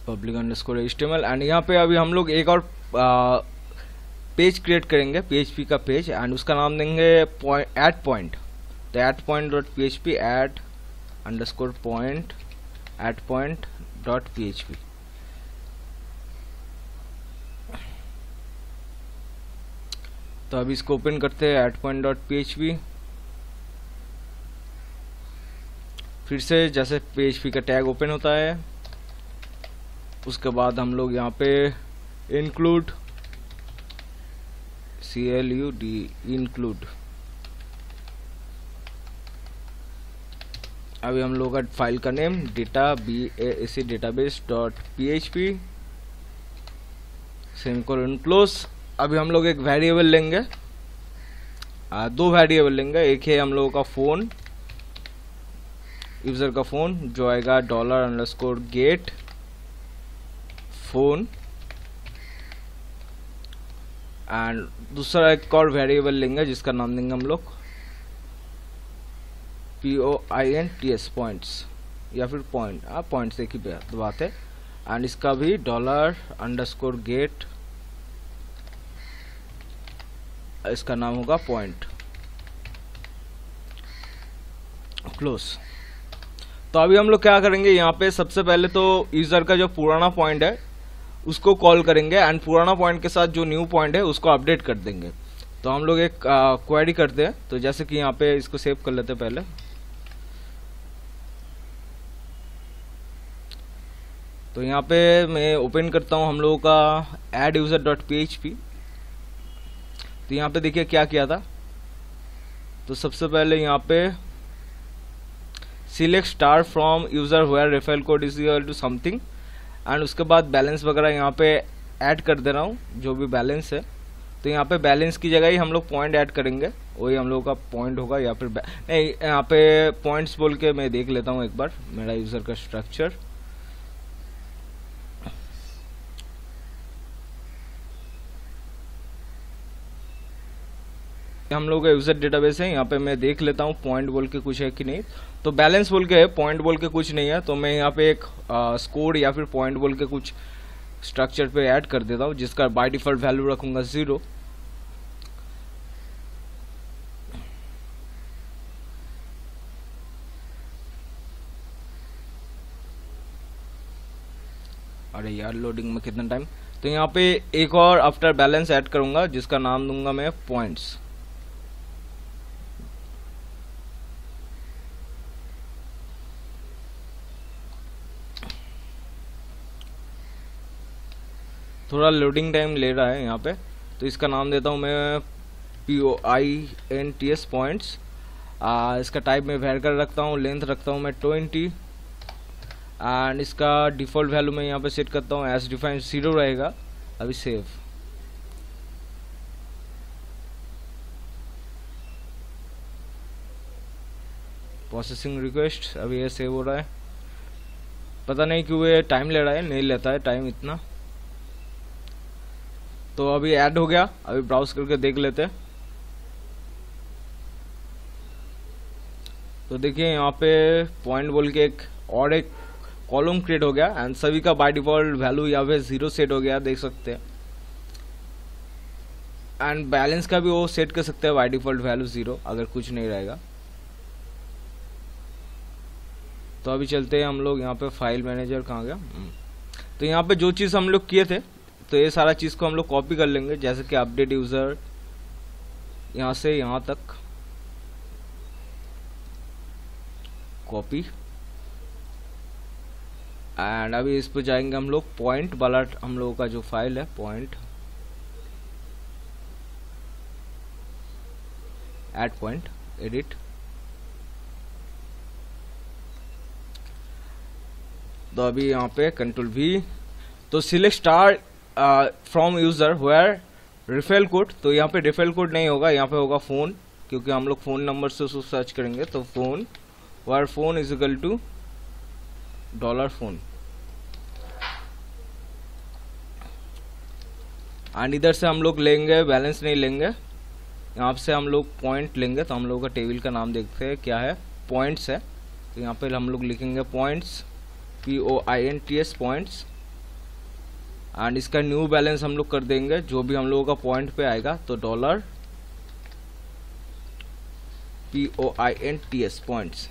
पब्लिक अंडरस्कोर HTML एंड यहाँ पे अभी हम लोग एक और पेज क्रिएट करेंगे, PHP का पेज, एंड उसका नाम देंगे एड पॉइंट। तो add point dot PHP, add underscore point add point dot PHP। तो अभी इसको ओपन करते हैं, एड पॉइंट डॉट PHP। फिर से जैसे PHP का टैग ओपन होता है, उसके बाद हम लोग यहाँ पे इंक्लूड CLUD इंक्लूड। अभी हम लोग का फाइल का name BAC database dot PHP semicolon close. अभी हम लोग एक वेरिएबल लेंगे, दो वेरिएबल लेंगे। एक है हम लोगों का फोन, यूजर का फोन, जो आएगा $_get फोन, एंड दूसरा एक और वेरिएबल लेंगे जिसका नाम देंगे हम लोग POINTS पॉइंट्स, या फिर पॉइंट्स एक ही बात है। एंड इसका भी $_get, इसका नाम होगा पॉइंट क्लोज। तो अभी हम लोग क्या करेंगे, यहाँ पे सबसे पहले तो यूजर का जो पुराना पॉइंट है उसको कॉल करेंगे, एंड पुराना पॉइंट के साथ जो न्यू पॉइंट है उसको अपडेट कर देंगे। तो हम लोग एक क्वेरी करते हैं। तो जैसे कि यहाँ पे इसको सेव कर लेते हैं पहले। तो यहाँ पे मैं ओपन करता हूँ हम लोगों का एड यूजर डॉट PHP। तो यहाँ पे देखिए क्या किया था। तो सबसे पहले यहाँ पे select star from user where referral code is equal to something, and उसके बाद बैलेंस वगैरह यहाँ पे ऐड कर दे रहा हूँ, जो भी बैलेंस है। तो यहाँ पे बैलेंस की जगह ही हम लोग पॉइंट ऐड करेंगे, वही हम लोग का पॉइंट होगा, या फिर नहीं, यहाँ पे पॉइंट्स बोल के मैं देख लेता हूँ एक बार मेरा यूजर का स्ट्रक्चर। हम लोग का यूजर डेटाबेस है, यहाँ पे मैं देख लेता हूँ पॉइंट बोल के कुछ है कि नहीं। तो बैलेंस बोल के है, पॉइंट बोल के कुछ नहीं है। तो मैं यहाँ पे एक स्कोर या फिर पॉइंट बोल के कुछ स्ट्रक्चर पे ऐड कर देता हूँ, जिसका बाय डिफॉल्ट वैल्यू रखूंगा 0। अरे यार लोडिंग में कितना टाइम। तो यहाँ पे एक और आफ्टर बैलेंस ऐड करूंगा, जिसका नाम दूंगा मैं पॉइंट्स। थोड़ा लोडिंग टाइम ले रहा है यहाँ पे। तो इसका नाम देता हूँ मैं POINTS पॉइंट्स। इसका टाइप में वेर कर रखता हूँ, लेंथ रखता हूँ मैं 20, एंड इसका डिफ़ॉल्ट वैल्यू मैं यहाँ पे सेट करता हूँ एज डिफाइंड 0 रहेगा। अभी सेव। प्रोसेसिंग रिक्वेस्ट, अभी ये सेव हो रहा है। पता नहीं क्यों ये टाइम ले रहा है, नहीं लेता है टाइम इतना। तो अभी ऐड हो गया, अभी ब्राउज करके देख लेते हैं। तो देखिए यहाँ पे पॉइंट बोल के एक और एक कॉलम क्रिएट हो गया, एंड सभी का बाय डिफॉल्ट वैल्यू यहाँ पे 0 सेट हो गया, देख सकते हैं। एंड बैलेंस का भी वो सेट कर सकते हैं बाय डिफॉल्ट वैल्यू 0, अगर कुछ नहीं रहेगा। तो अभी चलते हैं हम लोग यहाँ पे फाइल मैनेजर कहाँ गया। तो यहाँ पे जो चीज़ हम लोग किए थे, तो ये सारा चीज़ को हम लोग कॉपी कर लेंगे, जैसे कि अपडेट यूज़र यहाँ से यहाँ तक कॉपी, एंड अभी इस पर जाएंगे हम लोग पॉइंट वाला, हम लोगों का जो फाइल है पॉइंट ऐड पॉइंट एडिट। तो अभी यहाँ पे Ctrl V। तो select star from user where referral code, तो यहाँ पे रिफेल कोड नहीं होगा, यहाँ पे होगा फोन, क्योंकि हम लोग फोन नंबर से उसको सर्च करेंगे। तो phone where phone is equal to $phone. And इधर से हम लोग लेंगे, बैलेंस नहीं लेंगे, यहाँ से हम लोग पॉइंट लेंगे। तो हम लोग का टेबल का नाम देखते हैं क्या है, पॉइंट्स है। तो यहाँ पे हम लोग लिखेंगे पॉइंट्स, POINTS पॉइंट्स। एंड इसका न्यू बैलेंस हम लोग कर देंगे जो भी हम लोगों का पॉइंट पे आएगा। तो $POINTS पॉइंट्स।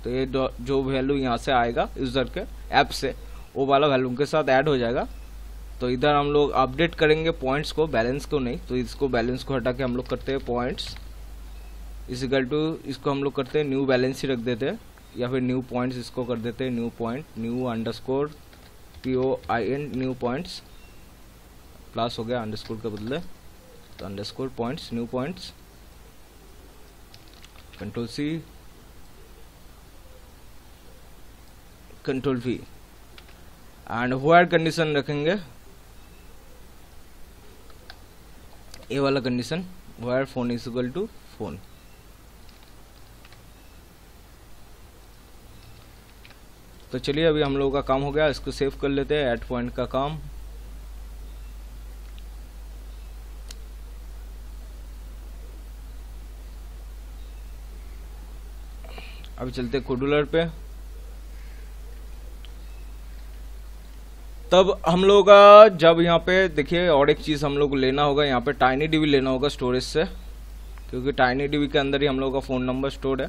तो ये जो वैल्यू यहाँ से आएगा यूजर के ऐप से, वो वाला वैल्यू के साथ ऐड हो जाएगा। तो इधर हम लोग अपडेट करेंगे पॉइंट्स को, बैलेंस को नहीं। तो इसको बैलेंस को हटा के हम लोग करते हैं पॉइंट्स इज इक्वल टू, इसको हम लोग करते हैं न्यू बैलेंस ही रख देते हैं, या फिर न्यू पॉइंट्स इसको कर देते हैं, new point, new underscore POIN new points, plus हो गया अंडरस्कोर के बदले, तो underscore points, new points, Ctrl+C Ctrl+V। And where condition रखेंगे, ये वाला condition, where phone is equal to phone. तो चलिए अभी हम लोगों का काम हो गया, इसको सेव कर लेते हैं, ऐड पॉइंट का काम। अभी चलते हैं कोडुलर पे। तब हम लोग का जब यहाँ पे देखिए और एक चीज़ हम लोग को लेना होगा, यहाँ पे TinyDB लेना होगा स्टोरेज से, क्योंकि TinyDB के अंदर ही हम लोग का फ़ोन नंबर स्टोर है।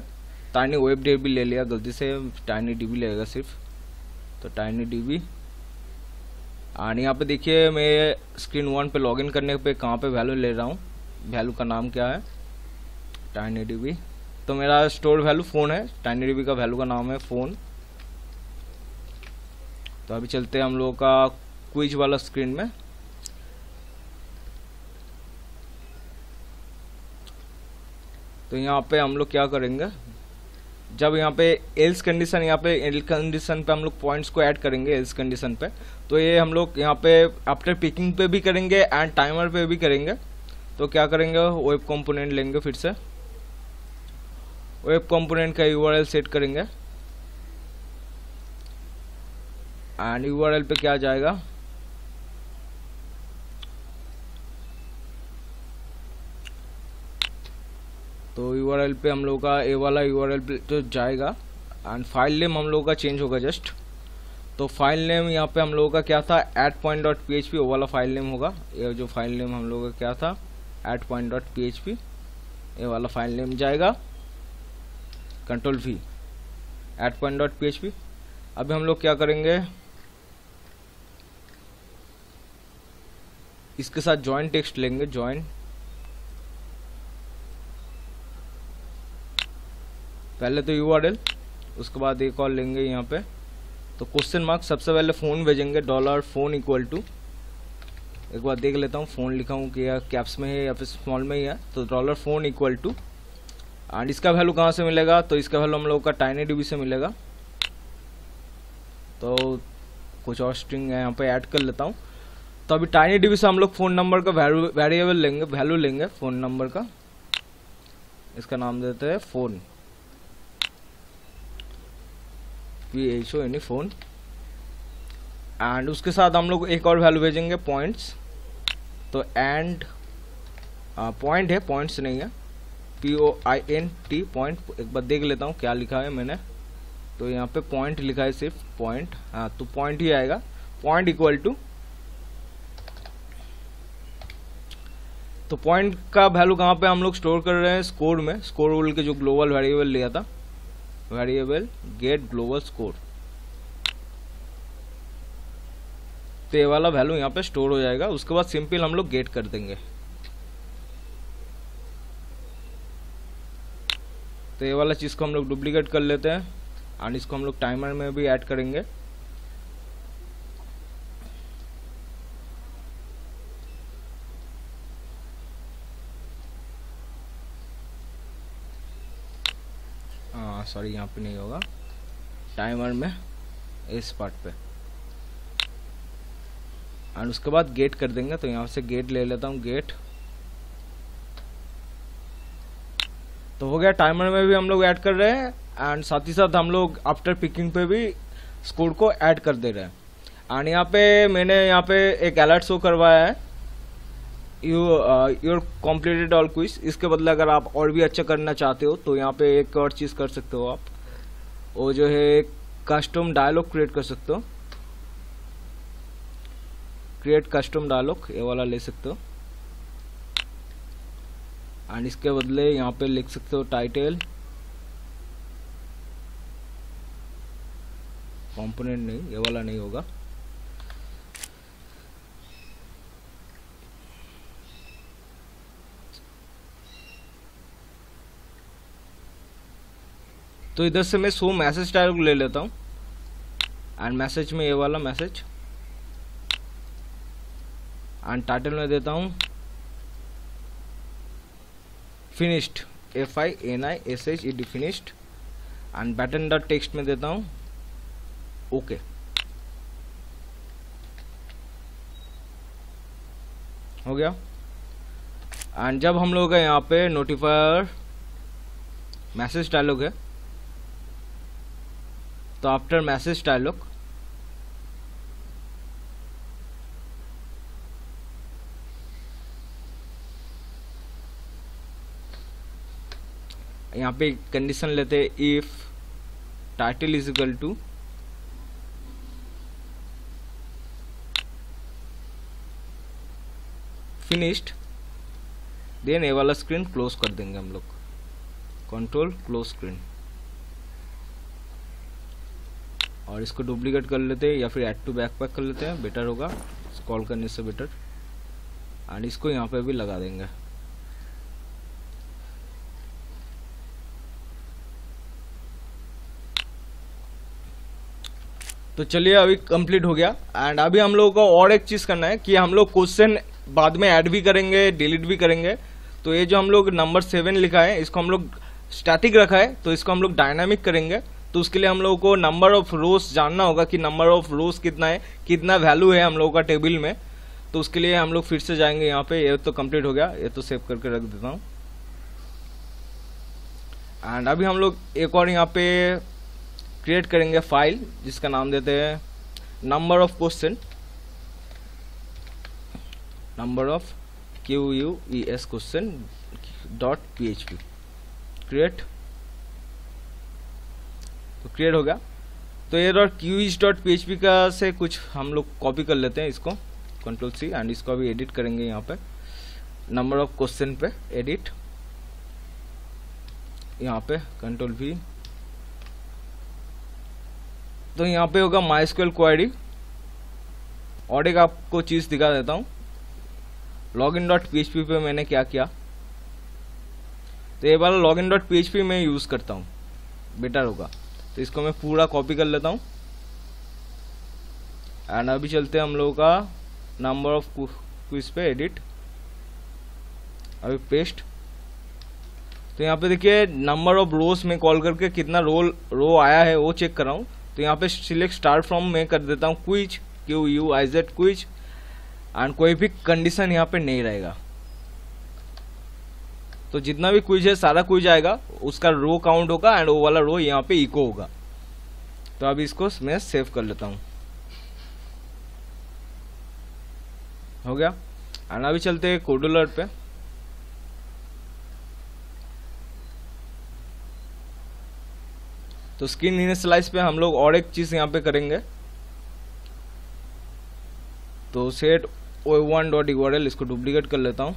TinyWebDB ले लिया गलती से, TinyDB लेगा सिर्फ। तो TinyDB, और यहाँ पे देखिए मैं स्क्रीन 1 पे लॉगिन करने पे कहाँ पे वैल्यू ले रहा हूँ, वैल्यू का नाम क्या है, TinyDB। तो मेरा स्टोर वैल्यू फ़ोन है, TinyDB का वैल्यू का नाम है फ़ोन। तो अभी चलते हैं हम लोगों का क्विज वाला स्क्रीन में। तो यहाँ पे हम लोग क्या करेंगे, जब यहाँ पे एल्स कंडीशन, यहाँ पे एल्स कंडीशन पे हम लोग पॉइंट्स को ऐड करेंगे एल्स कंडीशन पे, तो ये हम लोग यहाँ पे आफ्टर पिकिंग पे भी करेंगे एंड टाइमर पे भी करेंगे। तो क्या करेंगे, वेब कंपोनेंट लेंगे, फिर से वेब कंपोनेंट का URL सेट करेंगे एंड URL पे क्या जाएगा, तो URL पे हम लोग का ए वाला URL पे तो जाएगा एंड फाइल नेम हम लोग का चेंज होगा जस्ट। तो फाइल नेम यहाँ पे हम लोगों का क्या था, @point.php, वो वाला फाइल नेम होगा। ये जो फाइल नेम हम लोगों का क्या था, @point.php, ये वाला फाइल नेम जाएगा। Ctrl+V, @point.php। अभी हम लोग क्या करेंगे, इसके साथ जॉइन टेक्स्ट लेंगे, जॉइन, पहले तो URL, उसके बाद एक और लेंगे यहाँ पे, तो क्वेश्चन मार्क, सबसे पहले फ़ोन भेजेंगे, $phone इक्वल टू, एक बार देख लेता हूँ फ़ोन लिखा हूँ कि या कैप्स में है या फिर स्मॉल में ही है। तो $phone इक्वल टू, एंड इसका वैल्यू कहाँ से मिलेगा, तो इसका वैल्यू हम लोग का TinyDB से मिलेगा। तो कुछ और स्ट्रिंग है यहाँ पे ऐड कर लेता हूँ। तो अभी TinyDB से हम लोग फ़ोन नंबर का वेरिएबल लेंगे, वैल्यू लेंगे फ़ोन नंबर का, इसका नाम देते हैं फ़ोन, PHON फ़ोन। एंड उसके साथ हम लोग एक और वैल्यू भेजेंगे, पॉइंट्स। तो एंड पॉइंट है, पॉइंट्स नहीं है, POINT पॉइंट। एक बार देख लेता हूँ क्या लिखा है मैंने, तो यहाँ पे पॉइंट लिखा है, सिर्फ पॉइंट, हाँ तो पॉइंट ही आएगा। पॉइंट इक्वल टू, तो पॉइंट का वैल्यू कहाँ पे हम लोग स्टोर कर रहे हैं, स्कोर में, स्कोर बोल के जो ग्लोबल वेरिएबल लिया था, वेरिएबल गेट ग्लोबल स्कोर। तो ये वाला वैल्यू यहाँ पे स्टोर हो जाएगा। उसके बाद सिंपल हम लोग गेट कर देंगे। तो ये वाला चीज़ को हम लोग डुप्लीकेट कर लेते हैं एंड इसको हम लोग टाइमर में भी ऐड करेंगे। सॉरी यहाँ पे नहीं होगा, टाइमर में इस पार्ट पे। एंड उसके बाद गेट कर देंगे। तो यहाँ से गेट ले लेता हूँ, गेट। तो हो गया, टाइमर में भी हम लोग ऐड कर रहे हैं एंड साथ ही साथ हम लोग आफ्टर पिकिंग पे भी स्कोर को ऐड कर दे रहे हैं। एंड यहाँ पे मैंने यहाँ पे एक अलर्ट शो करवाया है, यूर कम्प्लीटेड ऑल क्विज। इसके बदले अगर आप और भी अच्छा करना चाहते हो तो यहाँ पे एक और चीज़ कर सकते हो आप, वो जो है कस्टम डायलॉग क्रिएट कर सकते हो। क्रिएट कस्टम डायलॉग ये वाला ले सकते हो एंड इसके बदले यहाँ पे लिख सकते हो टाइटल, कंपोनेंट नहीं, ये वाला नहीं होगा। तो इधर से मैं शो मैसेज डायलॉग ले लेता हूँ एंड मैसेज में ये वाला मैसेज एंड टाइटल में देता हूँ finished, FINISHED finished and button dot text में देता हूँ ओके। हो गया। एंड जब हम लोग का यहाँ पे नोटिफायर मैसेज डायलॉग है, तो आफ्टर मैसेज डायलॉग यहाँ पे कंडीशन लेते हैं, if title is equal to finished, then ये वाला स्क्रीन क्लोज कर देंगे हम लोग, कंट्रोल क्लोज स्क्रीन। और इसको डुप्लीकेट कर लेते हैं या फिर ऐड टू बैकपैक कर लेते हैं, बेटर होगा स्क्रॉल करने से बेटर। एंड इसको यहाँ पे भी लगा देंगे। तो चलिए अभी कंप्लीट हो गया। एंड अभी हम लोगों को और एक चीज करना है कि हम लोग क्वेश्चन बाद में ऐड भी करेंगे, डिलीट भी करेंगे। तो ये जो हम लोग नंबर 7 लिखा है, इसको हम लोग स्टैटिक रखा है, तो इसको हम लोग डायनामिक करेंगे। तो उसके लिए हम लोगों को नंबर ऑफ रोज जानना होगा कि नंबर ऑफ रोज कितना है, कितना वैल्यू है हम लोगों का टेबल में। तो उसके लिए हम लोग फिर से जाएंगे यहाँ पे। ये तो कंप्लीट हो गया, ये तो सेव करके रख देता हूँ। एंड अभी हम लोग एक और यहाँ पे क्रिएट करेंगे फाइल, जिसका नाम देते हैं number of question, number of QUES question .php। Create, तो क्रिएट हो गया। तो ये QUES.php का से कुछ हम लोग कॉपी कर लेते हैं इसको, Ctrl+C एंड इसको अभी एडिट करेंगे यहाँ पे नंबर ऑफ क्वेश्चन पे, एडिट यहाँ पे Ctrl+V। तो यहाँ पे होगा MySQL क्वेरी। और एक आपको चीज दिखा देता हूँ, login.php पे मैंने क्या किया। तो ये वाला login.php मैं यूज करता हूँ, बेटर होगा। तो इसको मैं पूरा कॉपी कर लेता हूँ एंड अभी चलते हैं हम लोगों का नंबर ऑफ क्विज पे, एडिट, अभी पेस्ट। तो यहाँ पे देखिए नंबर ऑफ रोज में कॉल करके कितना रो आया है वो चेक कर रहा हूँ। तो यहाँ पे सिलेक्ट स्टार्ट फ्रॉम में कर देता हूँ क्विज, QUIZ क्विज एंड कोई भी कंडीशन यहाँ पे नहीं रहेगा। तो जितना भी क्विज है सारा क्विज आएगा, उसका रो काउंट होगा एंड वो वाला रो यहाँ पे इको होगा। तो अभी इसको मैं सेव कर लेता हूँ। हो गया। एंड अभी चलते हैं कोडुलर पे। तो स्क्रीन इनिशियलाइज पे हम लोग और एक चीज यहाँ पे करेंगे। तो सेट o1.url, इसको डुप्लीकेट कर लेता हूँ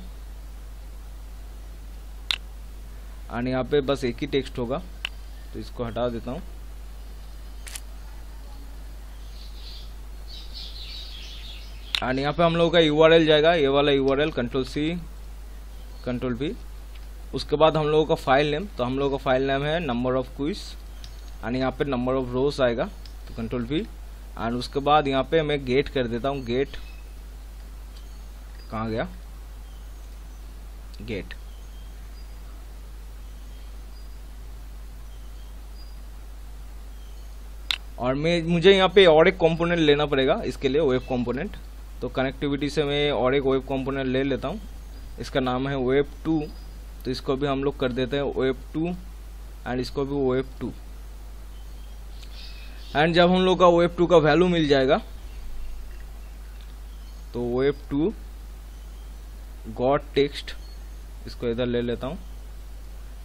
एंड यहाँ पे बस एक ही टेक्स्ट होगा, तो इसको हटा देता हूँ। एंड यहाँ पे हम लोगों का URL जाएगा, ये वाला URL, Ctrl+C Ctrl+V। उसके बाद हम लोगों का फाइल नेम, तो हम लोगों का फाइल नेम है नंबर ऑफ क्विज एंड यहाँ पे नंबर ऑफ रोज आएगा, तो Ctrl+V। एंड उसके बाद यहाँ पे मैं गेट कर देता हूँ, गेट कहाँ गया, गेट। और मुझे यहाँ पे और एक कंपोनेंट लेना पड़ेगा इसके लिए, वेब कंपोनेंट। तो कनेक्टिविटी से मैं और एक वेब कंपोनेंट ले लेता हूँ, इसका नाम है वेब 2। तो इसको भी हम लोग कर देते हैं वेब 2 एंड इसको भी वेब 2। एंड जब हम लोग का वेब 2 का वैल्यू मिल जाएगा तो वेब 2 गॉट टेक्स्ट, इसको इधर ले लेता हूँ।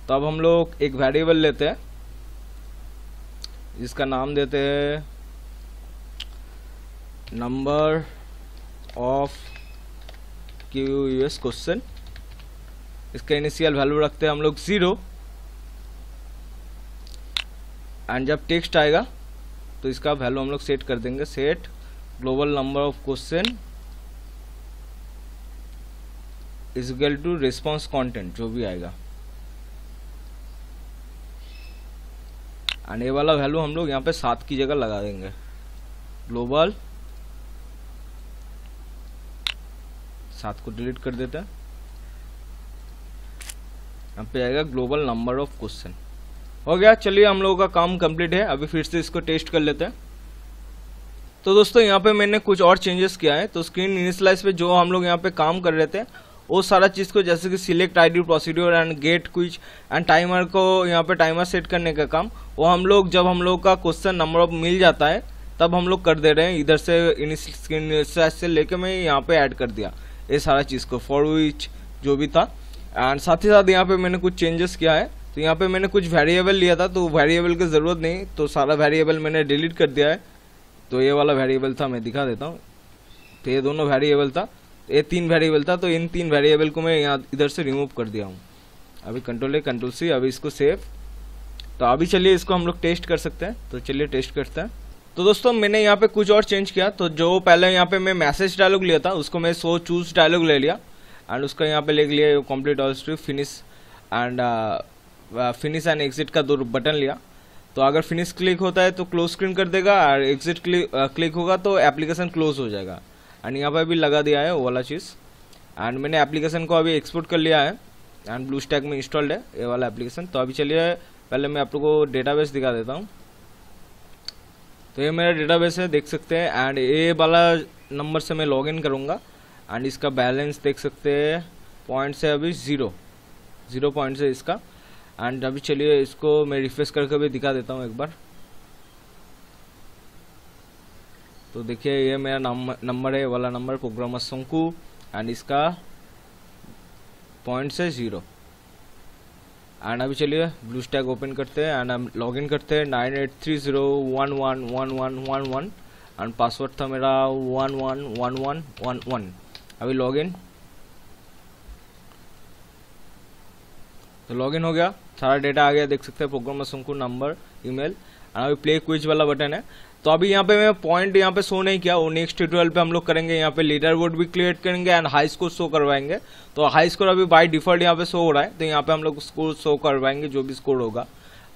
तो अब हम लोग एक वेरिएबल लेते हैं जिसका नाम देते हैं नंबर ऑफ क्यूएस क्वेश्चन। इसका इनिशियल वैल्यू रखते हैं हम लोग 0 एंड जब टेक्स्ट आएगा तो इसका वैल्यू हम लोग सेट कर देंगे, set global number of question is equal to response content, जो भी आएगा। एंड ये वाला वैल्यू हम लोग यहाँ पे 7 की जगह लगा देंगे, ग्लोबल 7 को डिलीट कर देते हैं। यहाँ पे आएगा ग्लोबल नंबर ऑफ क्वेश्चन। हो गया, चलिए हम लोगों का काम कंप्लीट है। अभी फिर से इसको टेस्ट कर लेते हैं। तो दोस्तों यहाँ पे मैंने कुछ और चेंजेस किया है। तो स्क्रीन इनिशियलाइज पे जो हम लोग यहाँ पे काम कर रहे थे वो सारा चीज़ को, जैसे कि select ID, procedure and get quiz and timer को, यहाँ पे टाइमर सेट करने का काम, वो हम लोग जब हम लोग का क्वेश्चन नंबर ऑफ मिल जाता है तब हम लोग कर दे रहे हैं। इधर से स्क्रीन इनिशियलाइज से लेके मैं यहाँ पे ऐड कर दिया ये सारा चीज़ को, फॉर विच जो भी था। एंड साथ ही साथ यहाँ पे मैंने कुछ चेंजेस किया है। तो यहाँ पे मैंने कुछ वेरिएबल लिया था, तो वेरिएबल की ज़रूरत नहीं, तो सारा वेरिएबल मैंने डिलीट कर दिया है। तो ये वाला वेरिएबल था, मैं दिखा देता हूँ। तो ये दोनों वेरिएबल था, ये 3 वेरिएबल था। तो इन 3 वेरिएबल को मैं यहाँ इधर से रिमूव कर दिया हूँ। अभी कंट्रोल A कंट्रोल C, अभी इसको सेव। तो अभी चलिए इसको हम लोग टेस्ट कर सकते हैं। तो चलिए टेस्ट करते हैं। तो दोस्तों मैंने यहाँ पे कुछ और चेंज किया। तो जो पहले यहाँ पे मैं मैसेज डायलॉग लिया था उसको मैं शो चूज डायलॉग ले लिया एंड उसका यहाँ पे लिख लिया complete all strip finish and finish and exit का 2 बटन लिया। तो अगर फिनिश क्लिक होता है तो क्लोज स्क्रीन कर देगा और एग्जिट क्लिक होगा तो एप्लीकेशन क्लोज हो जाएगा। एंड यहाँ पे भी लगा दिया है वो वाला चीज़। एंड मैंने एप्लीकेशन को अभी एक्सपोर्ट कर लिया है एंड ब्लूस्टैक में इंस्टॉल्ड है ये वाला एप्लीकेशन। तो अभी चलिए पहले मैं आप लोगों को डेटाबेस दिखा देता हूँ। तो ये मेरा डेटाबेस है, देख सकते हैं। एंड ये वाला नंबर से मैं लॉगिन करूँगा एंड इसका बैलेंस देख सकते हैं, पॉइंट्स है अभी 0 पॉइंट्स है इसका। एंड अभी चलिए इसको मैं रिफ्रेश करके भी दिखा देता हूँ एक बार। तो देखिए ये मेरा नंबर है, वाला नंबर प्रोग्रामर शंकु एंड इसका पॉइंट्स है 0। एंड अभी चलिए ब्लूस्टैक ओपन करते हैं एंड हम लॉगिन करते हैं 9830111111 एंड पासवर्ड था मेरा 111111। अभी लॉगिन, तो लॉगिन हो गया, सारा डेटा आ गया, देख सकते हैं प्रोग्रामर शंकु नंबर, ईमेल। एंड अभी प्ले क्विज वाला बटन है। तो अभी यहाँ पे मैं पॉइंट यहाँ पे शो नहीं किया, वो नेक्स्ट ट्यूटोरियल पे हम लोग करेंगे। यहाँ पे लीडर बोर्ड भी क्रिएट करेंगे एंड हाई स्कोर शो करवाएंगे। तो हाई स्कोर अभी बाय डिफॉल्ट यहाँ पे शो हो रहा है, तो यहाँ पे हम लोग स्कोर शो करवाएंगे जो भी स्कोर होगा।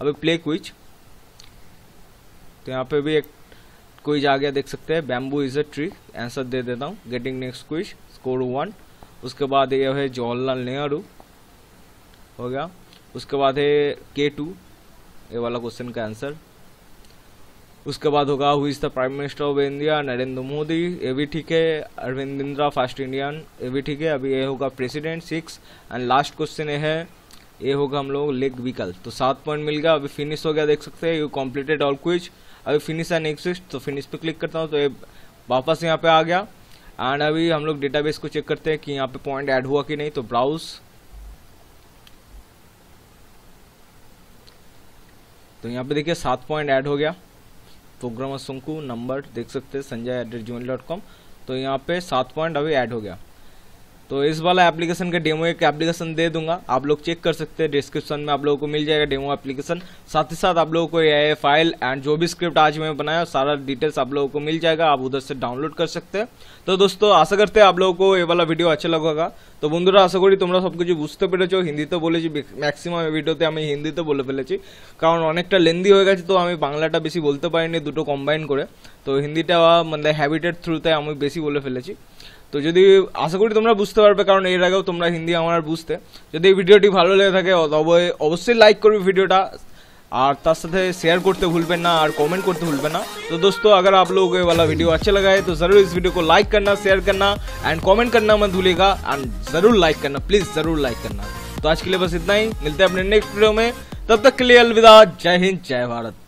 अभी प्ले क्विज, तो यहाँ पे भी एक क्विज आ गया, देख सकते हैं bamboo is a tree. Answer दे देता हूँ, गेटिंग नेक्स्ट क्विज, स्कोर 1। उसके बाद ये है जवाहरलाल नेहरू, हो गया। उसके बाद है K2, ये वाला क्वेश्चन का आंसर। उसके बाद होगा who is the prime minister of India, Narendra Modi, ये भी ठीक है। अरविंद बिंद्रा फर्स्ट इंडियन, ये भी ठीक है। अभी ये होगा प्रेसिडेंट 6। एंड लास्ट क्वेश्चन ये होगा हम लोग लेग व्हीकल। तो 7 पॉइंट मिल गया। अभी फिनिश हो गया, देख सकते हैं यू कम्प्लीटेड ऑल क्विज। अभी फिनिश एंड एग्जिट, तो फिनिश पे क्लिक करता हूँ तो ये वापस यहाँ पे आ गया। एंड अभी हम लोग डेटाबेस को चेक करते हैं कि यहाँ पे पॉइंट ऐड हुआ कि नहीं। तो ब्राउज, तो यहाँ पे देखिए 7 पॉइंट ऐड हो गया। प्रोग्रामर शंकु नंबर देख सकते हैं sanjay@gmail.com। तो यहाँ पे 7 पॉइंट अभी ऐड हो गया। तो इस वाला एप्लीकेशन का डेमो एक एप्लीकेशन दे दूंगा, आप लोग चेक कर सकते हैं। डिस्क्रिप्शन में आप लोगों को मिल जाएगा डेमो एप्लीकेशन। साथ ही साथ आप लोगों को ये फाइल एंड जो भी स्क्रिप्ट आज मैं बनाया सारा डिटेल्स आप लोगों को मिल जाएगा, आप उधर से डाउनलोड कर सकते हैं। तो दोस्तों आशा करते हैं आप लोगों को ये वाला वीडियो अच्छा लगा। तो বন্ধুরা আশা করি তোমরা সবকিছু বুঝতে পেরেছো। হিন্দিতে বলেছি, ম্যাক্সিমাম ভিডিওতে আমি হিন্দিতে বলে ফেলেছি কারণ অনেকটা লেন্দি হয়ে গেছে। তো আমি বাংলাটা বেশি বলতে পারিনি, দুটো কম্বাইন করে। তো হিন্দিটা মানে হ্যাবিটের থ্রুতে আমি বেশি বলে ফেলেছি। তো যদি আশা করি তোমরা বুঝতে পারবে কারণ এর আগেও তোমরা হিন্দি আমার বুঝতে। যদি এই ভিডিওটি ভালো লেগে থাকে তবে অবশ্যই লাইক করবে ভিডিওটা और তার সাথে শেয়ার করতে ভুলবেন না और कमेंट करते भूलবেন ना। तो दोस्तों अगर आप लोगों को ये वाला वीडियो अच्छा लगा है तो जरूर इस वीडियो को लाइक करना, शेयर करना एंड कमेंट करना मत भूलिएगा एंड जरूर लाइक करना, प्लीज जरूर लाइक करना। तो आज के लिए बस इतना ही, मिलते हैं अपने नेक्स्ट वीडियो में, तब तक के लिए अलविदा, जय हिंद जय भारत।